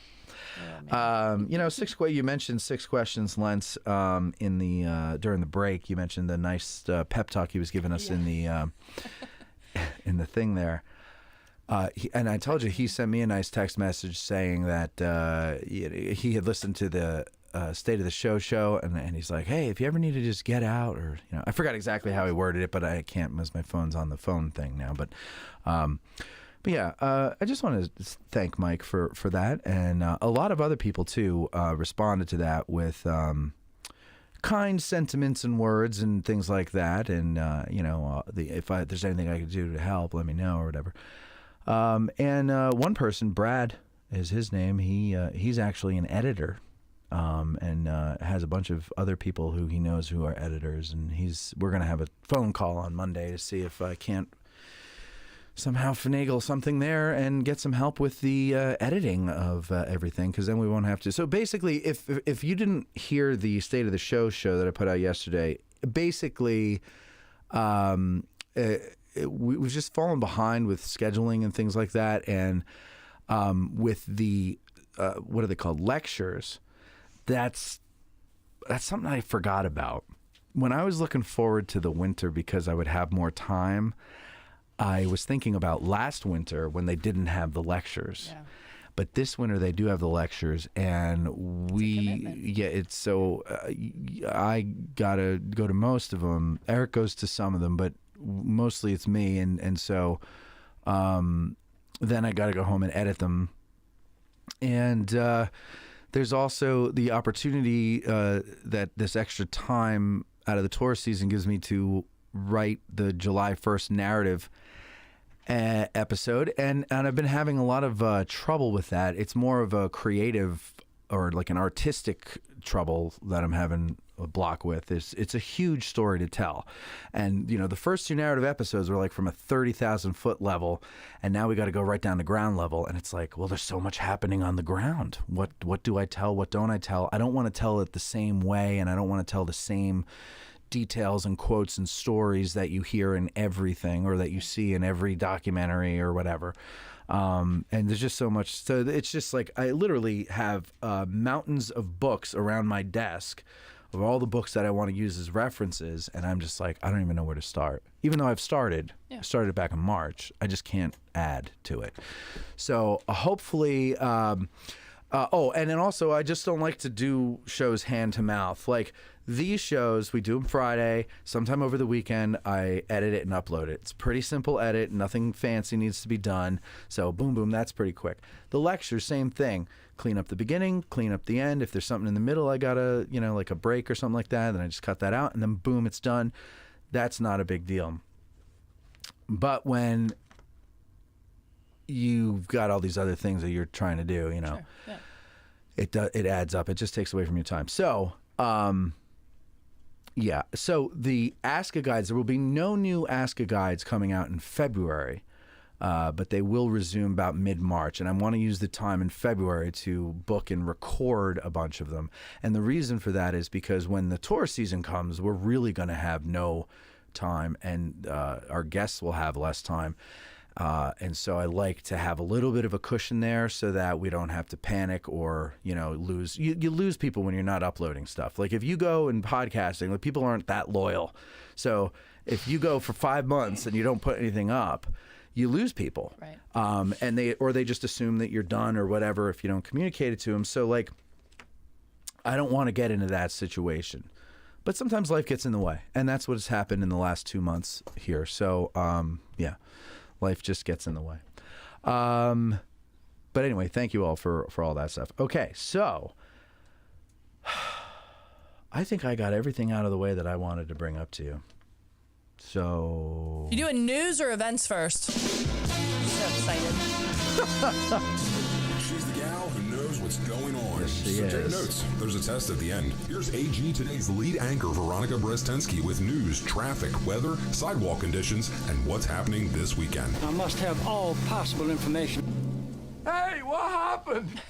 You mentioned 6 questions, Lentz, in the during the break. You mentioned the nice pep talk he was giving us in the thing there. And I told you he sent me a nice text message saying that he had listened to the State of the Show, and he's like, hey, if you ever need to just get out, or I forgot exactly how he worded it, but I can't because my phone's on the phone thing now, but. But yeah, I just want to thank Mike for that, and a lot of other people too responded to that with kind sentiments and words and things like that. And if there's anything I could do to help, let me know or whatever. And one person, Brad is his name. He's actually an editor, and has a bunch of other people who he knows who are editors. And we're gonna have a phone call on Monday to see if I can't somehow finagle something there and get some help with the editing of everything, because then we won't have to. So basically, if you didn't hear the State of the Show that I put out yesterday, basically we've just fallen behind with scheduling and things like that, and with the what are they called, lectures, that's something I forgot about. When I was looking forward to the winter because I would have more time, I was thinking about last winter when they didn't have the lectures. Yeah. But this winter they do have the lectures, and it's so I gotta go to most of them. Eric goes to some of them, but mostly it's me, and so then I gotta go home and edit them. And there's also the opportunity that this extra time out of the tour season gives me to write the July 1st narrative episode, and I've been having a lot of trouble with that. It's more of a creative or like an artistic trouble that I'm having block with. It's a huge story to tell. And, the first 2 narrative episodes were like from a 30,000 foot level, and now we got to go right down to ground level. And it's like, well, there's so much happening on the ground. What do I tell? What don't I tell? I don't want to tell it the same way, and I don't want to tell the same details and quotes and stories that you hear in everything or that you see in every documentary or whatever. And there's just so much. So it's just like I literally have mountains of books around my desk of all the books that I want to use as references. And I'm just like, I don't even know where to start. Even though I've started, I started back in March. I just can't add to it. So hopefully, and then also I just don't like to do shows hand to mouth. Like these shows, we do them Friday. Sometime over the weekend, I edit it and upload it. It's a pretty simple edit. Nothing fancy needs to be done. So boom, boom, that's pretty quick. The lecture, same thing. Clean up the beginning, clean up the end. If there's something in the middle, I gotta, like a break or something like that, then I just cut that out, and then boom, it's done. That's not a big deal. But when you've got all these other things that you're trying to do, Sure. Yeah. It adds up. It just takes away from your time. So, So the Ask-A Guides, there will be no new Ask-A Guides coming out in February, but they will resume about mid-March. And I want to use the time in February to book and record a bunch of them. And the reason for that is because when the tour season comes, we're really going to have no time, and our guests will have less time. And so I like to have a little bit of a cushion there so that we don't have to panic or, lose. You lose people when you're not uploading stuff. Like if you go in podcasting, like people aren't that loyal. So if you go for 5 months and you don't put anything up, you lose people. Right. And they just assume that you're done or whatever if you don't communicate it to them. So like, I don't want to get into that situation. But sometimes life gets in the way. And that's what has happened in the last 2 months here. So, life just gets in the way. But anyway, thank you all for all that stuff. Okay, so I think I got everything out of the way that I wanted to bring up to you. So... You doing news or events first? So excited. She's the gal who knows what's going on. Yes, she is. Take notes. There's a test at the end. Here's AG Today's lead anchor, Veronica Brestensky, with news, traffic, weather, sidewalk conditions, and what's happening this weekend. I must have all possible information. Hey, what happened?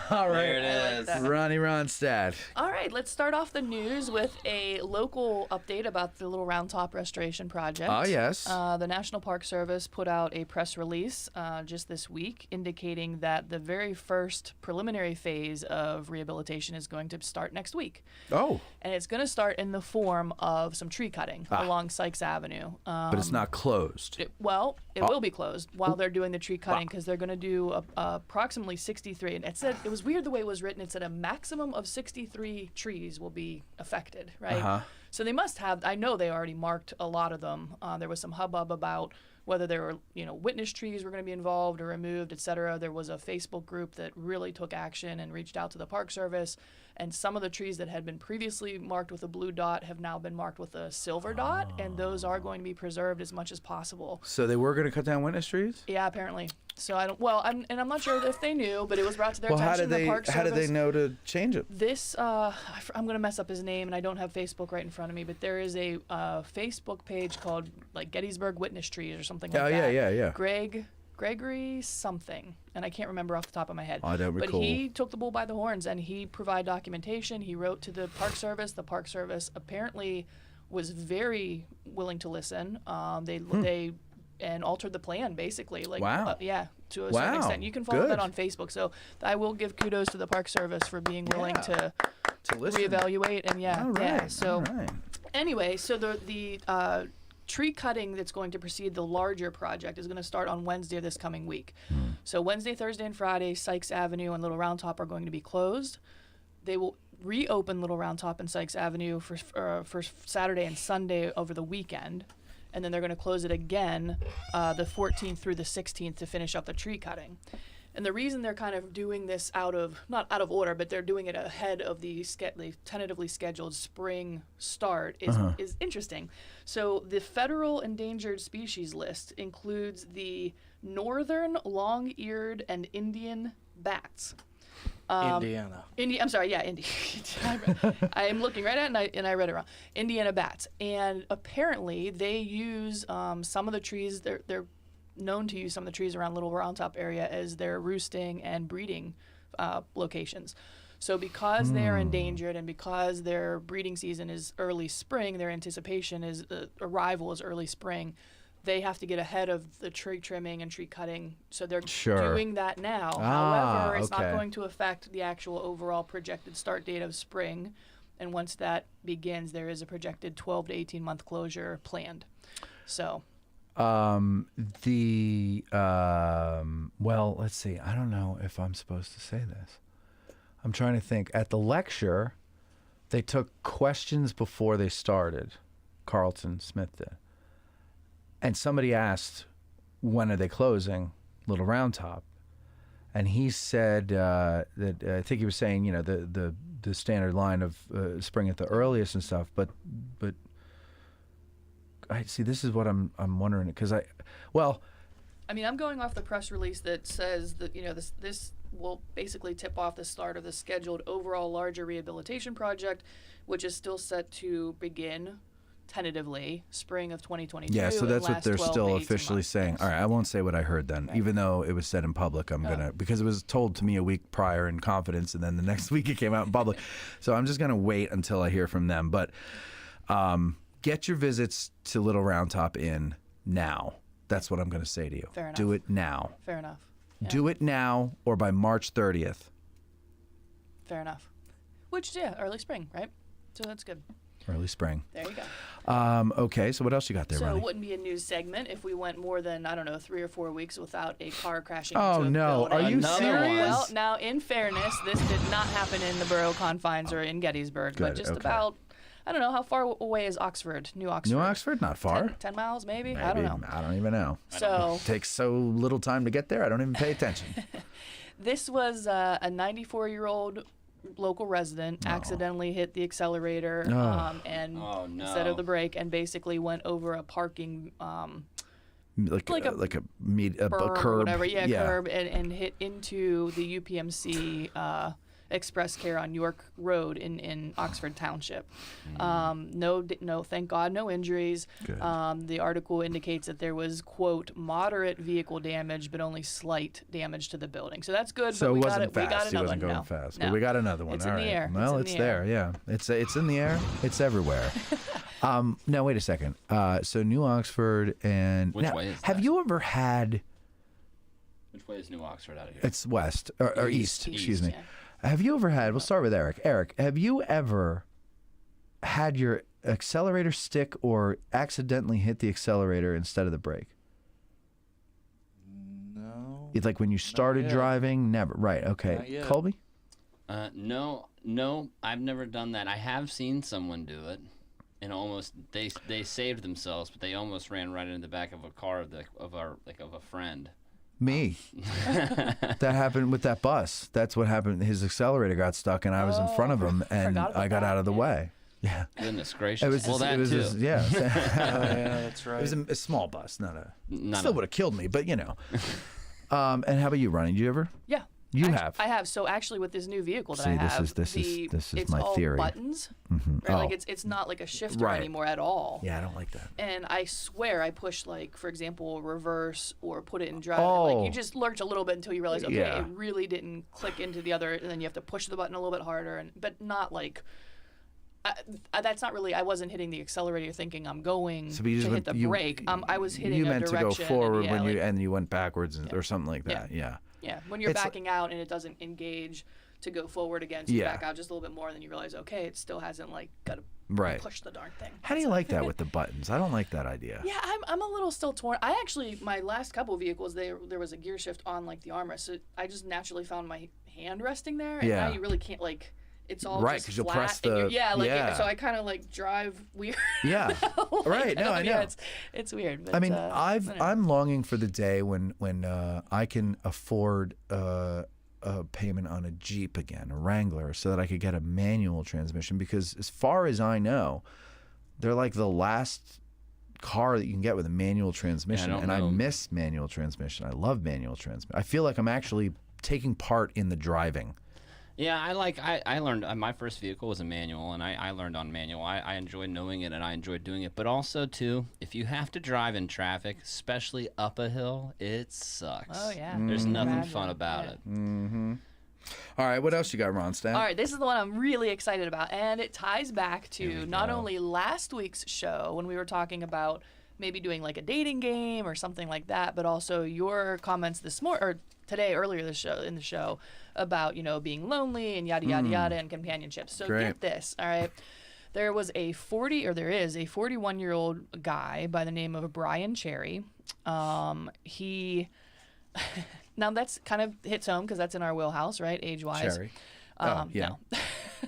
All right. There it is. Ronnie Ronstadt. All right, let's start off the news with a local update about the Little Round Top Restoration Project. Oh, yes. The National Park Service put out a press release just this week indicating that the very first preliminary phase of rehabilitation is going to start next week. Oh. And it's going to start in the form of some tree cutting along Sykes Avenue. But it's not closed. It will be closed while they're doing the tree cutting because they're going to do approximately 63. And it said, it was weird the way it was written. It said a maximum of 63 trees will be affected, right? Uh-huh. So they must have, I know they already marked a lot of them. There was some hubbub about whether there were, witness trees were going to be involved or removed, et cetera. There was a Facebook group that really took action and reached out to the Park Service. And some of the trees that had been previously marked with a blue dot have now been marked with a silver dot, and those are going to be preserved as much as possible. So they were going to cut down witness trees? Yeah, apparently. So I'm not sure if they knew, but it was brought to their attention. How did they know to change it? This, I'm going to mess up his name, and I don't have Facebook right in front of me, but there is a Facebook page called like Gettysburg Witness Trees or something like that. Yeah. Gregory something, and I can't remember off the top of my head. I don't recall. But he took the bull by the horns, and he provided documentation. He wrote to the Park Service. The Park Service apparently was very willing to listen. They and altered the plan, basically. Like, wow. To a certain extent. You can follow that on Facebook. So I will give kudos to the Park Service for being willing to listen. Reevaluate. And All right. Anyway, so the tree cutting that's going to precede the larger project is going to start on Wednesday of this coming week. So Wednesday, Thursday, and Friday, Sykes Avenue and Little Round Top are going to be closed. They will reopen Little Round Top and Sykes Avenue for Saturday and Sunday over the weekend. And then they're going to close it again the 14th through the 16th to finish up the tree cutting. And the reason they're kind of doing this not out of order, but they're doing it ahead of the tentatively scheduled spring start is interesting. So the federal endangered species list includes the northern long-eared and Indian bats. Indiana. I'm sorry, yeah, Indy. I am looking right at it, and I read it wrong. Indiana bats. And apparently they use some of the trees, they're known to use some of the trees around Little Round Top area as their roosting and breeding locations. So because they are endangered and because their breeding season is early spring, their anticipation is arrival is early spring, they have to get ahead of the tree trimming and tree cutting. So they're doing that now. However, it's not going to affect the actual overall projected start date of spring. And once that begins, there is a projected 12 to 18 month closure planned. So well, let's see. I don't know if I'm supposed to say this. I'm trying to think. At the lecture, they took questions before they started. Carlton Smith did. And somebody asked, when are they closing Little Round Top? And he said that, I think he was saying, the standard line of spring at the earliest and stuff. But I see, this is what I'm wondering, because I'm going off the press release that says that, this will basically tip off the start of the scheduled overall larger rehabilitation project, which is still set to begin tentatively spring of 2022. Yeah, so that's what they're still officially saying. All right, I won't say what I heard then, even though it was said in public. I'm gonna, because it was told to me a week prior in confidence, and then the next week it came out in public. So I'm just gonna wait until I hear from them. But get your visits to Little Round Top in now. That's what I'm gonna say to you. Fair enough. Do it now. Fair enough. Yeah. Do it now, or by March 30th. Fair enough. Which, early spring, right? So that's good. Early spring. There you go. Okay, so what else you got there, So Ronnie? it wouldn't be a news segment if we went more than, 3 or 4 weeks without a car crashing into Oh, a no. building. Are you Another serious? one. Well, now, in fairness, this did not happen in the borough confines or in Gettysburg, but just about, how far away is Oxford, New Oxford? New Oxford? Not far. 10 miles, maybe? Maybe. I don't know. I don't even know. So It takes so little time to get there, I don't even pay attention. this was a 94-year-old local resident accidentally hit the accelerator and instead of the brake, and basically went over a parking like a berm curb, or whatever, curb, and hit into the UPMC Express Care on York Road in Oxford Township. No, thank God, no injuries. The article indicates that there was, quote, moderate vehicle damage, but only slight damage to the building. So that's good. So but it we wasn't got fast. another He wasn't one. going fast. No. But we got another one. It's All in the right. air. Well, it's it's there. Yeah, it's in the air. It's everywhere. Now wait a second. So New Oxford and Which way is have that? you ever had? Which way is New Oxford out of here? It's west or east. Excuse me. Yeah. Have you ever had? We'll start with Eric. Eric, have you ever had your accelerator stick or accidentally hit the accelerator instead of the brake? No. It's like when you started driving, never. Right. Okay. Not yet. Colby? No, I've never done that. I have seen someone do it, and almost they saved themselves, but they almost ran right into the back of a car of a friend. Me. That happened with that bus. That's what happened. His accelerator got stuck, and I was in front of him, and I got out of the way. Yeah. Goodness gracious. It was that too. yeah. Yeah, that's right. It was a small bus, Not still would have killed me, but And how about you, Ronnie? Did you ever? Yeah. You have. I have. So actually, with this new vehicle that See, I have, this is it's my all theory. buttons. Mm-hmm. Right? Like it's not like a shifter anymore at all. Yeah, I don't like that. And I swear I pushed, like, for example, reverse or put it in drive. Oh. Like, you just lurch a little bit until you realize, okay, Yeah. it really didn't click into the other, and then you have to push the button a little bit harder. But not like, that's not really, I wasn't hitting the accelerator thinking I'm going to hit the brake. I was hitting you a meant direction. to go forward and, and you went backwards or something like that. Yeah. Yeah, when you're backing out and it doesn't engage to go forward again, so you back out just a little bit more, and then you realize, okay, it still hasn't, like, got to push the darn thing. How do you like that with the buttons? I don't like that idea. Yeah, I'm a little still torn. I actually, my last couple vehicles, there was a gear shift on, like, the armrest, so I just naturally found my hand resting there, and now you really can't, like, it's all right, just because you'll flat, press the so I kind of, like, drive weird. Yeah, right. No, I know. Yeah, it's weird. But, I mean, I'm longing for the day when I can afford a payment on a Jeep again, a Wrangler, so that I could get a manual transmission. Because as far as I know, they're like the last car that you can get with a manual transmission, I miss manual transmission. I love manual transmission. I feel like I'm actually taking part in the driving. Yeah, I learned, my first vehicle was a manual, and I learned on manual. I enjoyed knowing it, and I enjoyed doing it. But also, too, if you have to drive in traffic, especially up a hill, it sucks. Oh, yeah. There's nothing fun about it. Mm-hmm. All right, what else you got, Ronstadt? All right, this is the one I'm really excited about, and it ties back to not only last week's show when we were talking about maybe doing like a dating game or something like that, but also your comments this morning or today, earlier in the show, about being lonely and yada yada yada and companionship. So get this, all right. There is a 41-year-old guy by the name of Brian Cherry. He now that's kind of hits home because that's in our wheelhouse, right? Age-wise. Cherry. Yeah. No.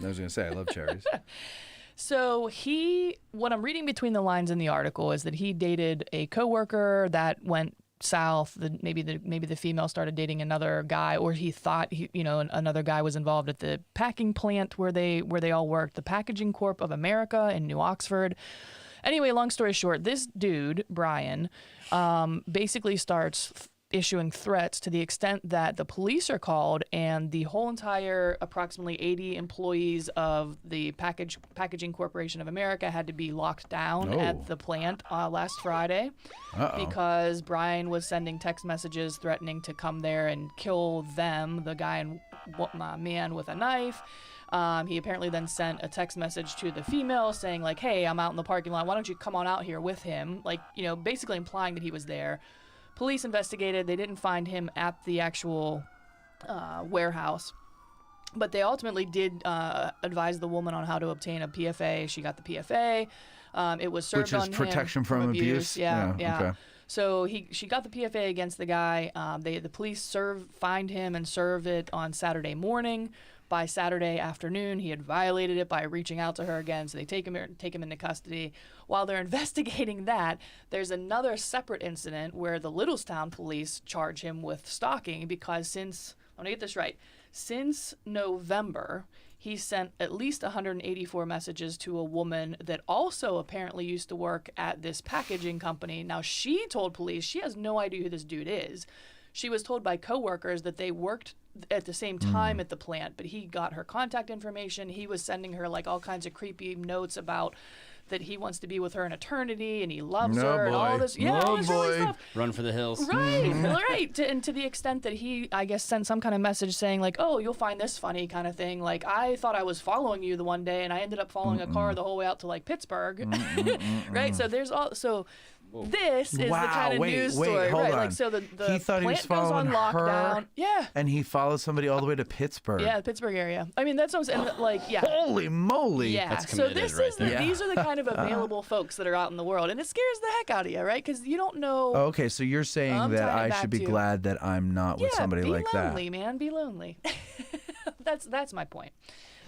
I was gonna say I love cherries. So what I'm reading between the lines in the article is that he dated a coworker that went south. Maybe the female started dating another guy, or he thought another guy was involved at the packing plant where they all worked, the Packaging Corp of America in New Oxford. Anyway, long story short, this dude Brian basically starts issuing threats to the extent that the police are called, and the whole entire approximately 80 employees of the Packaging Corporation of America had to be locked down at the plant last Friday because Brian was sending text messages threatening to come there and kill them, the guy and man with a knife. He apparently then sent a text message to the female saying like, "Hey, I'm out in the parking lot. Why don't you come on out here with him?" Like, basically implying that he was there. Police investigated. They didn't find him at the actual warehouse, but they ultimately did advise the woman on how to obtain a PFA. She got the PFA. It was served on him. Which is protection from abuse. Yeah. Okay. So she got the PFA against the guy. The police fined him and served it on Saturday morning. By Saturday afternoon, he had violated it by reaching out to her again, so they take him into custody. While they're investigating that, there's another separate incident where the Littlestown police charge him with stalking because I'm going to get this right, since November, he sent at least 184 messages to a woman that also apparently used to work at this packaging company. Now, she told police she has no idea who this dude is. She was told by coworkers that they worked at the same time at the plant, but he got her contact information. He was sending her like all kinds of creepy notes about that he wants to be with her in eternity and he loves her and all this. Yeah, all this really stuff. Run for the hills. Right, right. And to the extent that he, I guess, sent some kind of message saying like, "Oh, you'll find this funny," kind of thing. Like, I thought I was following you the one day and I ended up following a car the whole way out to like Pittsburgh. Right. So there's all This is the kind of news story, hold right? on. Like, so the he thought plant he was following goes on lockdown. her, yeah, and he followed somebody all the way to Pittsburgh. Yeah, the Pittsburgh area. I mean, that's what I'm saying. Like, yeah. Holy moly! Yeah. That's So committed this right is there. these are the kind of available folks that are out in the world, and it scares the heck out of you, right? Because you don't know. Oh, okay, so you're saying I'm that tying it I back should be to- glad that I'm not with somebody be like that. lonely, man. Be lonely. That's my point.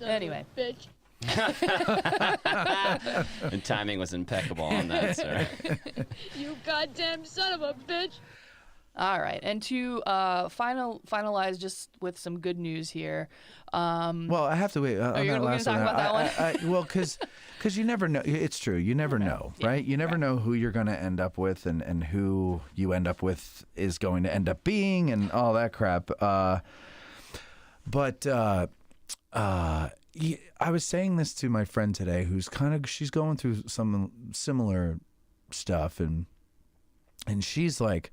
Anyway. Bitch. And timing was impeccable on that, sir. You goddamn son of a bitch. All right, and to finalize just with some good news here. Well, I have to wait. Are you going to talk about that one? Well, because you never know. It's true. You never know, right? You never know who you're going to end up with and who you end up with is going to end up being and all that crap. But I was saying this to my friend today who's she's going through some similar stuff and she's like,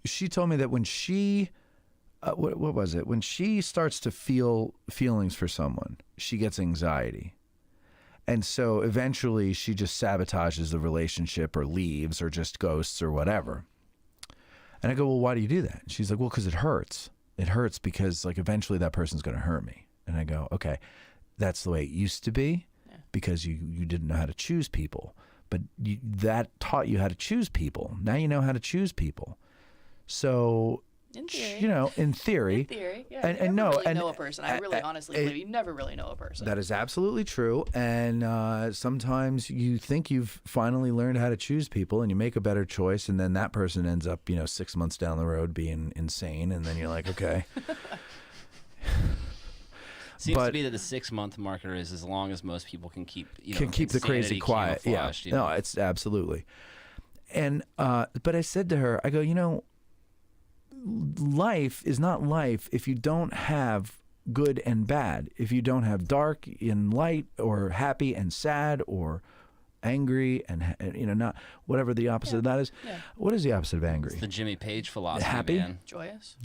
she told me that when she, what was it? When she starts to feel feelings for someone, she gets anxiety. And so eventually she just sabotages the relationship or leaves or just ghosts or whatever. And I go, well, why do you do that? And she's like, well, because it hurts. It hurts because like eventually that person's going to hurt me. And I go, okay, that's the way it used to be because you didn't know how to choose people. But that taught you how to choose people. Now you know how to choose people. So, In theory. In theory. In theory, yeah. And you no, never really and know a person. I really honestly believe you never really know a person. That is absolutely true. And sometimes you think you've finally learned how to choose people and you make a better choice. And then that person ends up, 6 months down the road being insane. And then you're like, okay. Seems to be that the 6-month marker is as long as most people can keep the crazy quiet. Yeah, no, it's absolutely. And but I said to her, I go, life is not life if you don't have good and bad. If you don't have dark and light, or happy and sad, or angry and not whatever the opposite of that is. Yeah. What is the opposite of angry? It's the Jimmy Page philosophy. Happy, man. joyous,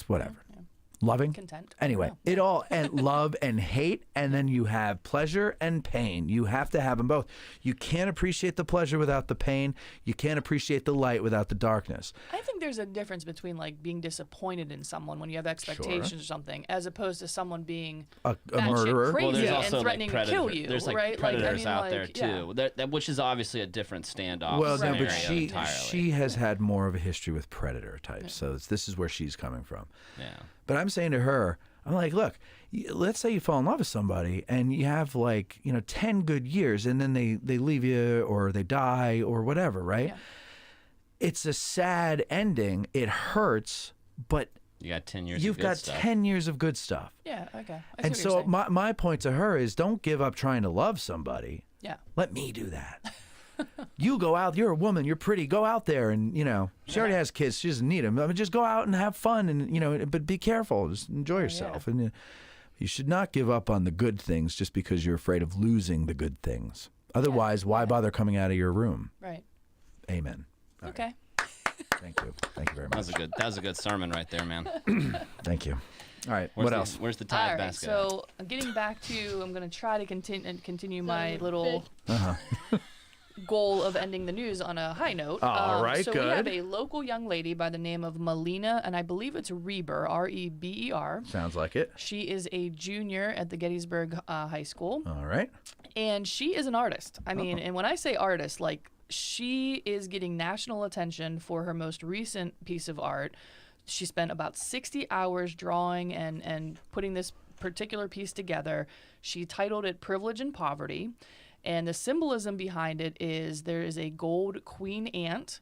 whatever. Yeah. Loving, content. Anyway, it all, and love and hate, and then you have pleasure and pain. You have to have them both. You can't appreciate the pleasure without the pain. You can't appreciate the light without the darkness. I think there's a difference between like being disappointed in someone when you have expectations or something, as opposed to someone being a murderer, crazy and threatening to kill you. There's like right? predators out there too, that which is obviously a different standoff. Well, no, but entirely. she has had more of a history with predator types, so this is where she's coming from. Yeah. But I'm saying to her, I'm like, look, let's say you fall in love with somebody and you have 10 good years, and then they leave you or they die or whatever, right? Yeah. It's a sad ending. It hurts, but you got 10 years. You've got 10 years of good stuff. Yeah. Okay. And so my point to her is, don't give up trying to love somebody. Yeah. Let me do that. You go out. You're a woman. You're pretty. Go out there, and she already has kids. She doesn't need them. I mean, just go out and have fun, and but be careful. Just enjoy yourself, and you should not give up on the good things just because you're afraid of losing the good things. Otherwise, why bother coming out of your room? Right. Amen. All okay. Thank you. Thank you very much. That was a good sermon right there, man. Thank you. All right. What else? Where's the tide basket? So getting back to, I'm going to try to continue my little. Goal of ending the news on a high note. All right, so good. We have a local young lady by the name of Melina, and I believe it's Reber, R-E-B-E-R. Sounds like it. She is a junior at the Gettysburg High School. All right. And she is an artist. I mean, and when I say artist, she is getting national attention for her most recent piece of art. She spent about 60 hours drawing and putting this particular piece together. She titled it Privilege and Poverty. And the symbolism behind it is there is a gold queen ant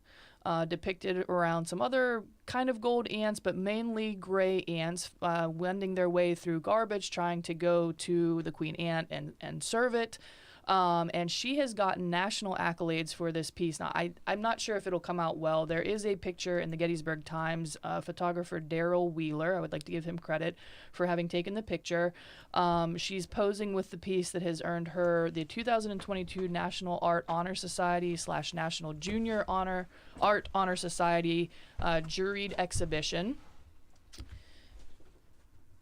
depicted around some other kind of gold ants, but mainly gray ants wending their way through garbage, trying to go to the queen ant and serve it. And she has gotten national accolades for this piece. Now, I'm not sure if it'll come out well. There is a picture in the Gettysburg Times. Photographer Daryl Wheeler, I would like to give him credit for having taken the picture. She's posing with the piece that has earned her the 2022 National Art Honor Society / National Junior Art Honor Society juried exhibition.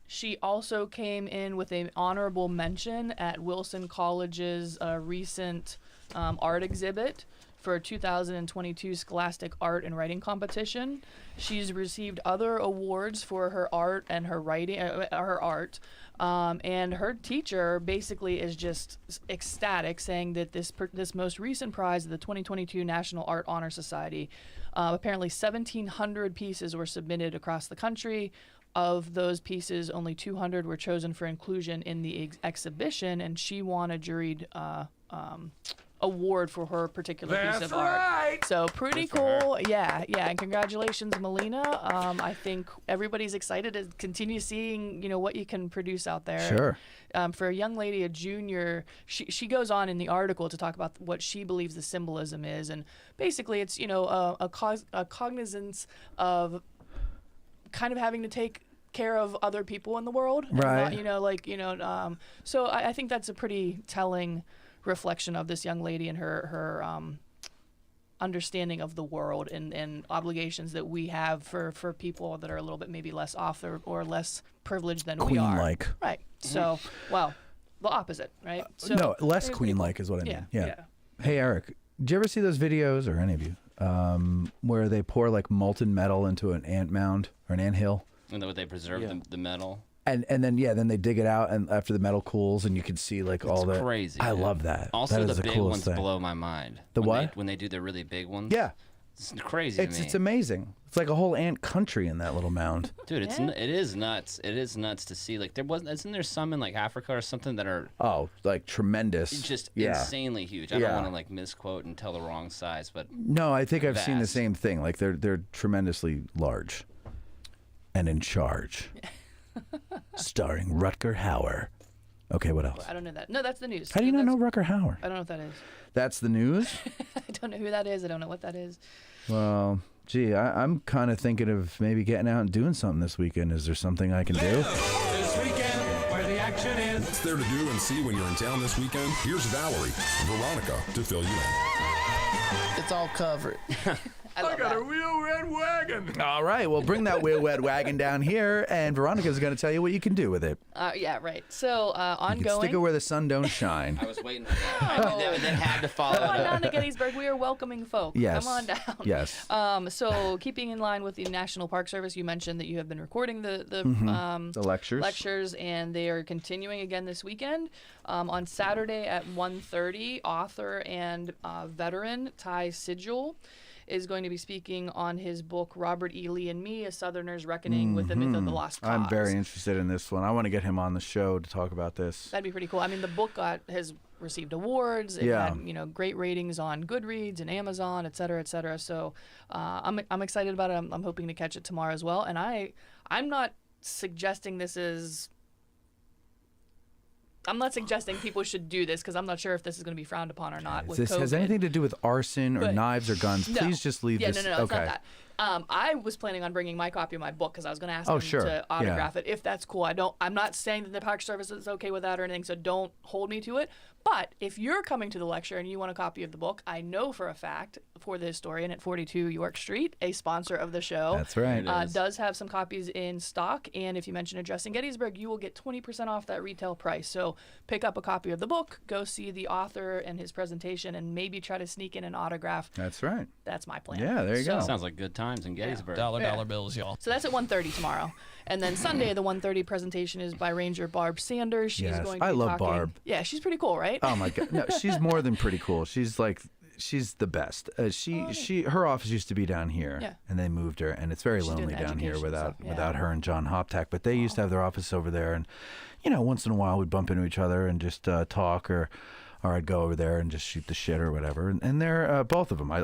She also came in with an honorable mention at Wilson College's recent art exhibit for 2022 Scholastic Art and Writing Competition. She's received other awards for her art and her writing, her art. And her teacher basically is just ecstatic, saying that this most recent prize of the 2022 National Art Honor Society, apparently 1,700 pieces were submitted across the country. Of those pieces, only 200 were chosen for inclusion in the exhibition, and she won a juried award for her particular piece of art. So pretty cool. Yeah, and congratulations, Melina. I think everybody's excited to continue seeing, what you can produce out there. Sure. For a young lady, a junior, she goes on in the article to talk about what she believes the symbolism is, and basically it's, a cognizance of kind of having to take care of other people in the world. Right. So I think that's a pretty telling reflection of this young lady and her understanding of the world and obligations that we have for people that are a little bit maybe less off or less privileged than we are. Queen-like. Right. So, well, the opposite, right? So no, less queen-like is what I mean. Yeah. Hey, Eric, did you ever see those videos, or any of you, where they pour molten metal into an ant mound or an ant hill? And then they preserve the metal. And then they dig it out, and after the metal cools, and you can see all the crazy. I love that. Also, that is the big ones blow my mind. When they do the really big ones. Yeah. It's crazy to me. It's amazing. It's like a whole ant country in that little mound. Dude, it is nuts. It is nuts to see. Isn't there some in Africa or something that are tremendous, just insanely huge. I don't want to misquote and tell the wrong size, but no, I think I've seen the same thing. They're tremendously large and in charge. Starring Rutger Hauer. Okay, what else? I don't know that. No, that's the news. How do you not know Rutger Hauer? I don't know what that is. That's the news? I don't know who that is. I don't know what that is. Well, Gee, I'm kind of thinking of maybe getting out and doing something this weekend. Is there something I can do? This weekend, where the action is. What's there to do and see when you're in town this weekend? Here's Valerie and Veronica to fill you in. It's all covered. I got a real red wagon. All right, well, bring that real red wagon down here, and Veronica's going to tell you what you can do with it. Yeah, right. So, ongoing. You can stick it where the sun don't shine. I was waiting for that. They had to follow Come on it up. down to Gettysburg. We are welcoming folk. Yes. Come on down. Yes. So, keeping in line with the National Park Service, you mentioned that you have been recording the lectures, and they are continuing again this weekend. On Saturday at 1:30, author and veteran Ty Sigel is going to be speaking on his book, Robert E. Lee and Me, A Southerner's Reckoning with the Myth of the Lost Cause. I'm very interested in this one. I want to get him on the show to talk about this. That'd be pretty cool. I mean, the book has received awards. It had, great ratings on Goodreads and Amazon, et cetera, et cetera. So I'm excited about it. I'm hoping to catch it tomorrow as well. And I'm not suggesting this is... I'm not suggesting people should do this because I'm not sure if this is going to be frowned upon or not. If this has anything to do with arson or knives or guns, please just leave this. No, it's not that. I was planning on bringing my copy of my book because I was going to ask him to autograph it. If that's cool, I'm not saying that the Park Service is okay with that or anything, so don't hold me to it. But if you're coming to the lecture and you want a copy of the book, I know for a fact For the Historian at 42 York Street, a sponsor of the show, that's right, does have some copies in stock. And if you mention address in Gettysburg, you will get 20% off that retail price. So pick up a copy of the book, go see the author and his presentation, and maybe try to sneak in an autograph. That's right. That's my plan. Yeah, there you go. Sounds like good times in Gettysburg. Dollar bills, y'all. So that's at 1:30 tomorrow. And then Sunday, the 1:30 presentation is by Ranger Barb Sanders. She's going to be love talking. Barb. Yeah, she's pretty cool, right? Oh my God, no, she's more than pretty cool. She's the best. Her office used to be down here, and they moved her, and it's very lonely down here without her and John Hoptack. But they used to have their office over there, and once in a while we'd bump into each other and just talk, or I'd go over there and just shoot the shit or whatever. And they're both of them. I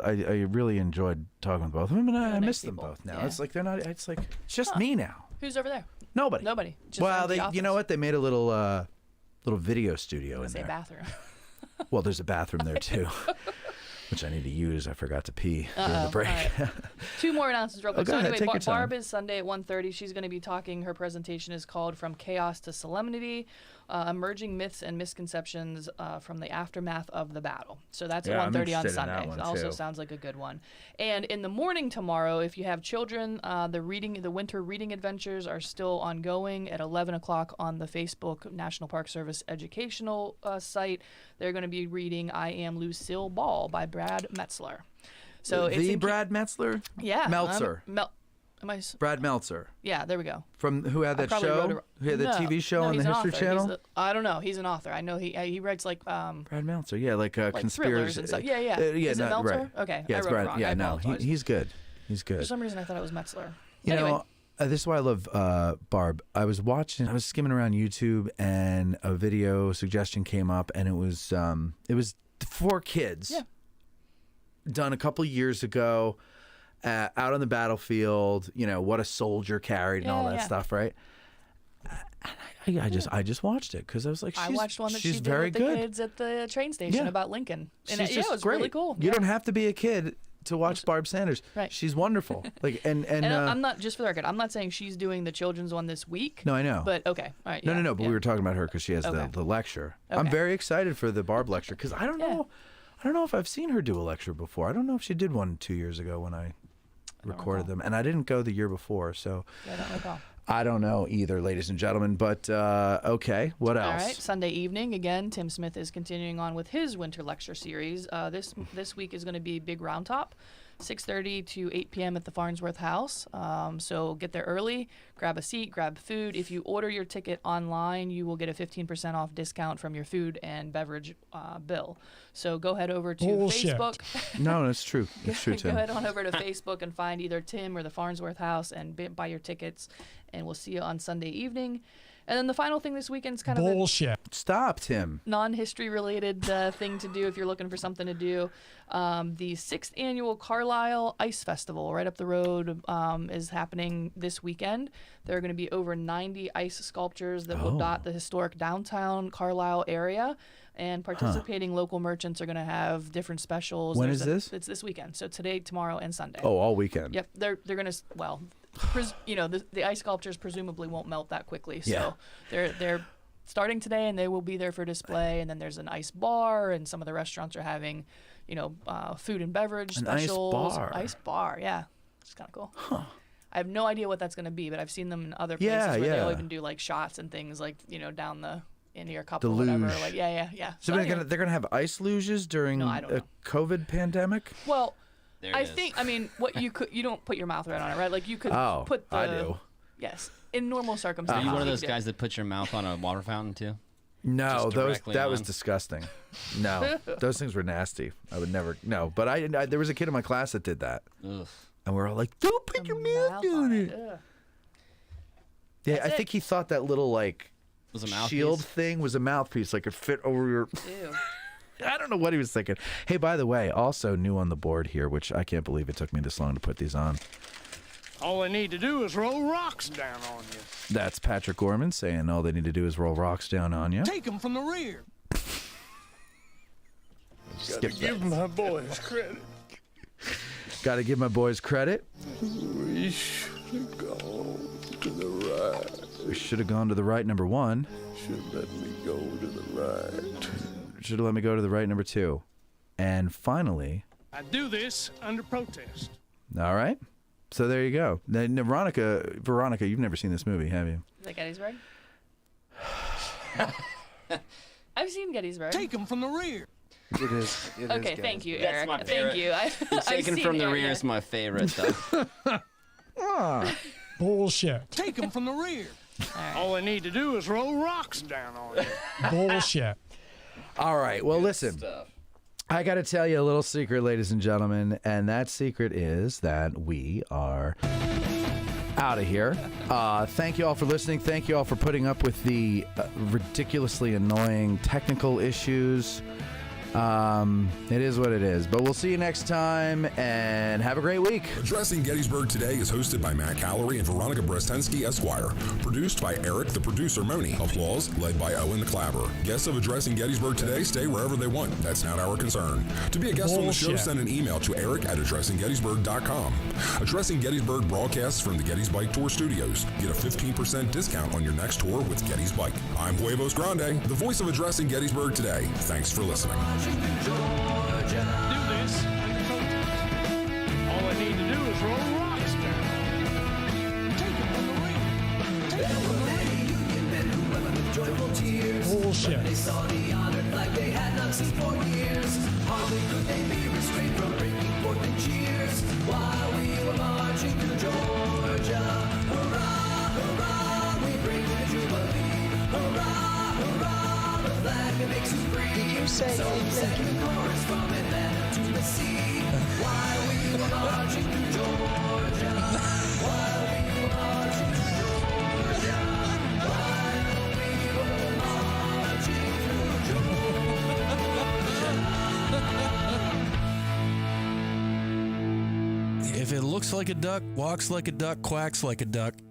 really enjoyed talking with both of them, and I miss them both now. Yeah. It's like they're not. It's like it's just me now. Who's over there? Nobody. Just well, you know what? They made a little video studio in there. Bathroom. Well, there's a bathroom there too, which I need to use. I forgot to pee during the break. Right. Two more announcements real quick. So anyway, Barb is Sunday at 1:30. She's going to be talking. Her presentation is called From Chaos to Solemnity, Emerging Myths and Misconceptions from the Aftermath of the Battle. So that's at 1:30 on Sunday. It also sounds like a good one. And in the morning tomorrow, if you have children, the winter reading adventures are still ongoing at 11 o'clock on the Facebook National Park Service educational site. They're going to be reading I Am Lucille Ball by Brad Metzler. So Brad Metzler? Yeah. Meltzer. Brad Meltzer. Yeah, there we go. From who had that show? Who had the TV show on the History Channel? I don't know. He's an author. I know he writes like Brad Meltzer. Yeah, like conspiracy and stuff. Yeah. Is it Meltzer? Right. Okay. Yeah, it's Brad. Wrong. Yeah, no, he's good. He's good. For some reason, I thought it was Metzler. Anyway. This is why I love Barb. I was skimming around YouTube, and a video suggestion came up, and it was for kids. Yeah. Done a couple years ago, out on the battlefield. What a soldier carried and all that stuff, right? I just watched it because I was like, I watched one that she did very with the kids at the train station about Lincoln, and it was great. really cool. You don't have to be a kid to watch Barb Sanders. Right. She's wonderful. And I'm not, just for the record, I'm not saying she's doing the children's one this week. No, I know. But okay. All right. No. But we were talking about her because she has the lecture. Okay. I'm very excited for the Barb lecture because I don't know if I've seen her do a lecture before. I don't know if she did one 2 years ago when I recorded them, and I didn't go the year before, so I don't recall. I don't know either, ladies and gentlemen. But okay, what else? All right, Sunday evening again. Tim Smith is continuing on with his winter lecture series. This week is going to be Big Round Top. 6:30 to 8 p.m. at the Farnsworth House. So get there early, grab a seat, grab food. If you order your ticket online, you will get a 15% off discount from your food and beverage bill. So go head over to Facebook. No, that's true. That's true, Tim. Go head on over to Facebook and find either Tim or the Farnsworth House and buy your tickets. And we'll see you on Sunday evening. And then the final thing this weekend is kind of bullshit. Stop, Tim. Non-history related thing to do if you're looking for something to do. The 6th annual Carlisle Ice Festival right up the road is happening this weekend. There are going to be over 90 ice sculptures that will dot the historic downtown Carlisle area. And participating local merchants are going to have different specials. When is this? It's this weekend. So today, tomorrow, and Sunday. Oh, all weekend. Yep. They're going to, well, the ice sculptures presumably won't melt that quickly. So they're starting today, and they will be there for display. And then there's an ice bar, and some of the restaurants are having, food and beverage specials. Ice bar, yeah. It's kind of cool. Huh. I have no idea what that's going to be, but I've seen them in other places where they'll even do like shots and things like, down into your cup or whatever. Like, yeah. So they're gonna have ice luges during a COVID pandemic? Well, I think, what you don't put your mouth right on it, right? Like you could put the. I do. Yes, in normal circumstances. Are you one of those guys that put your mouth on a water fountain too? No, that was disgusting. No, those things were nasty. I would never. No, but I there was a kid in my class that did that, and we were all like, "Don't put your mouth on it." Yeah, I think he thought that little was a mouthpiece? Shield thing was a mouthpiece, like it fit over your. Ew. I don't know what he was thinking. Hey, by the way, also new on the board here, which I can't believe it took me this long to put these on. All they need to do is roll rocks down on you. That's Patrick Gorman saying all they need to do is roll rocks down on you. Take them from the rear. Skip that. Give my boys credit. Got to give my boys credit. We should have gone to the right. We should have gone to the right, number one. Should let me go to the right. Should have let me go to the right, number two. And finally... I do this under protest. All right. So there you go. Now, Veronica, you've never seen this movie, have you? Is it Gettysburg? I've seen Gettysburg. Take them from the rear. It is. Okay, thank you, Eric. Thank you. Taken from the rear is my favorite, though. Bullshit. Take them from the rear. All they need to do is roll rocks down on you. Bullshit. All right. Well, listen. I got to tell you a little secret, ladies and gentlemen, and that secret is that we are out of here. Thank you all for listening. Thank you all for putting up with the ridiculously annoying technical issues. It is what it is. But we'll see you next time, and have a great week. Addressing Gettysburg Today is hosted by Matt Callery and Veronica Brestensky, Esquire. Produced by Eric, the producer, Moni. Applause led by Owen the Clabber. Guests of Addressing Gettysburg Today stay wherever they want. That's not our concern. To be a guest on the show, send an email to eric@addressinggettysburg.com. Addressing Gettysburg broadcasts from the Getty's Bike Tour Studios. Get a 15% discount on your next tour with Getty's Bike. I'm Huevos Grande, the voice of Addressing Gettysburg Today. Thanks for listening. Georgia. Do this under protest. All I need to do is roll rocks down. Take them from the rear. Take them from the rear. Union men who wept with joyful tears. Bullshit. When they saw the honored flag they had not seen for years. Hardly could they be restrained from breaking forth in cheers. While we were marching through Georgia. Hurrah, hurrah, we bring the Jubilee. Hurrah, hurrah, the flag that makes you free. So we sang the chorus from Atlanta to the sea. While we were marching through Georgia. While we were marching through Georgia. While we were marching through Georgia. If it looks like a duck, walks like a duck, quacks like a duck,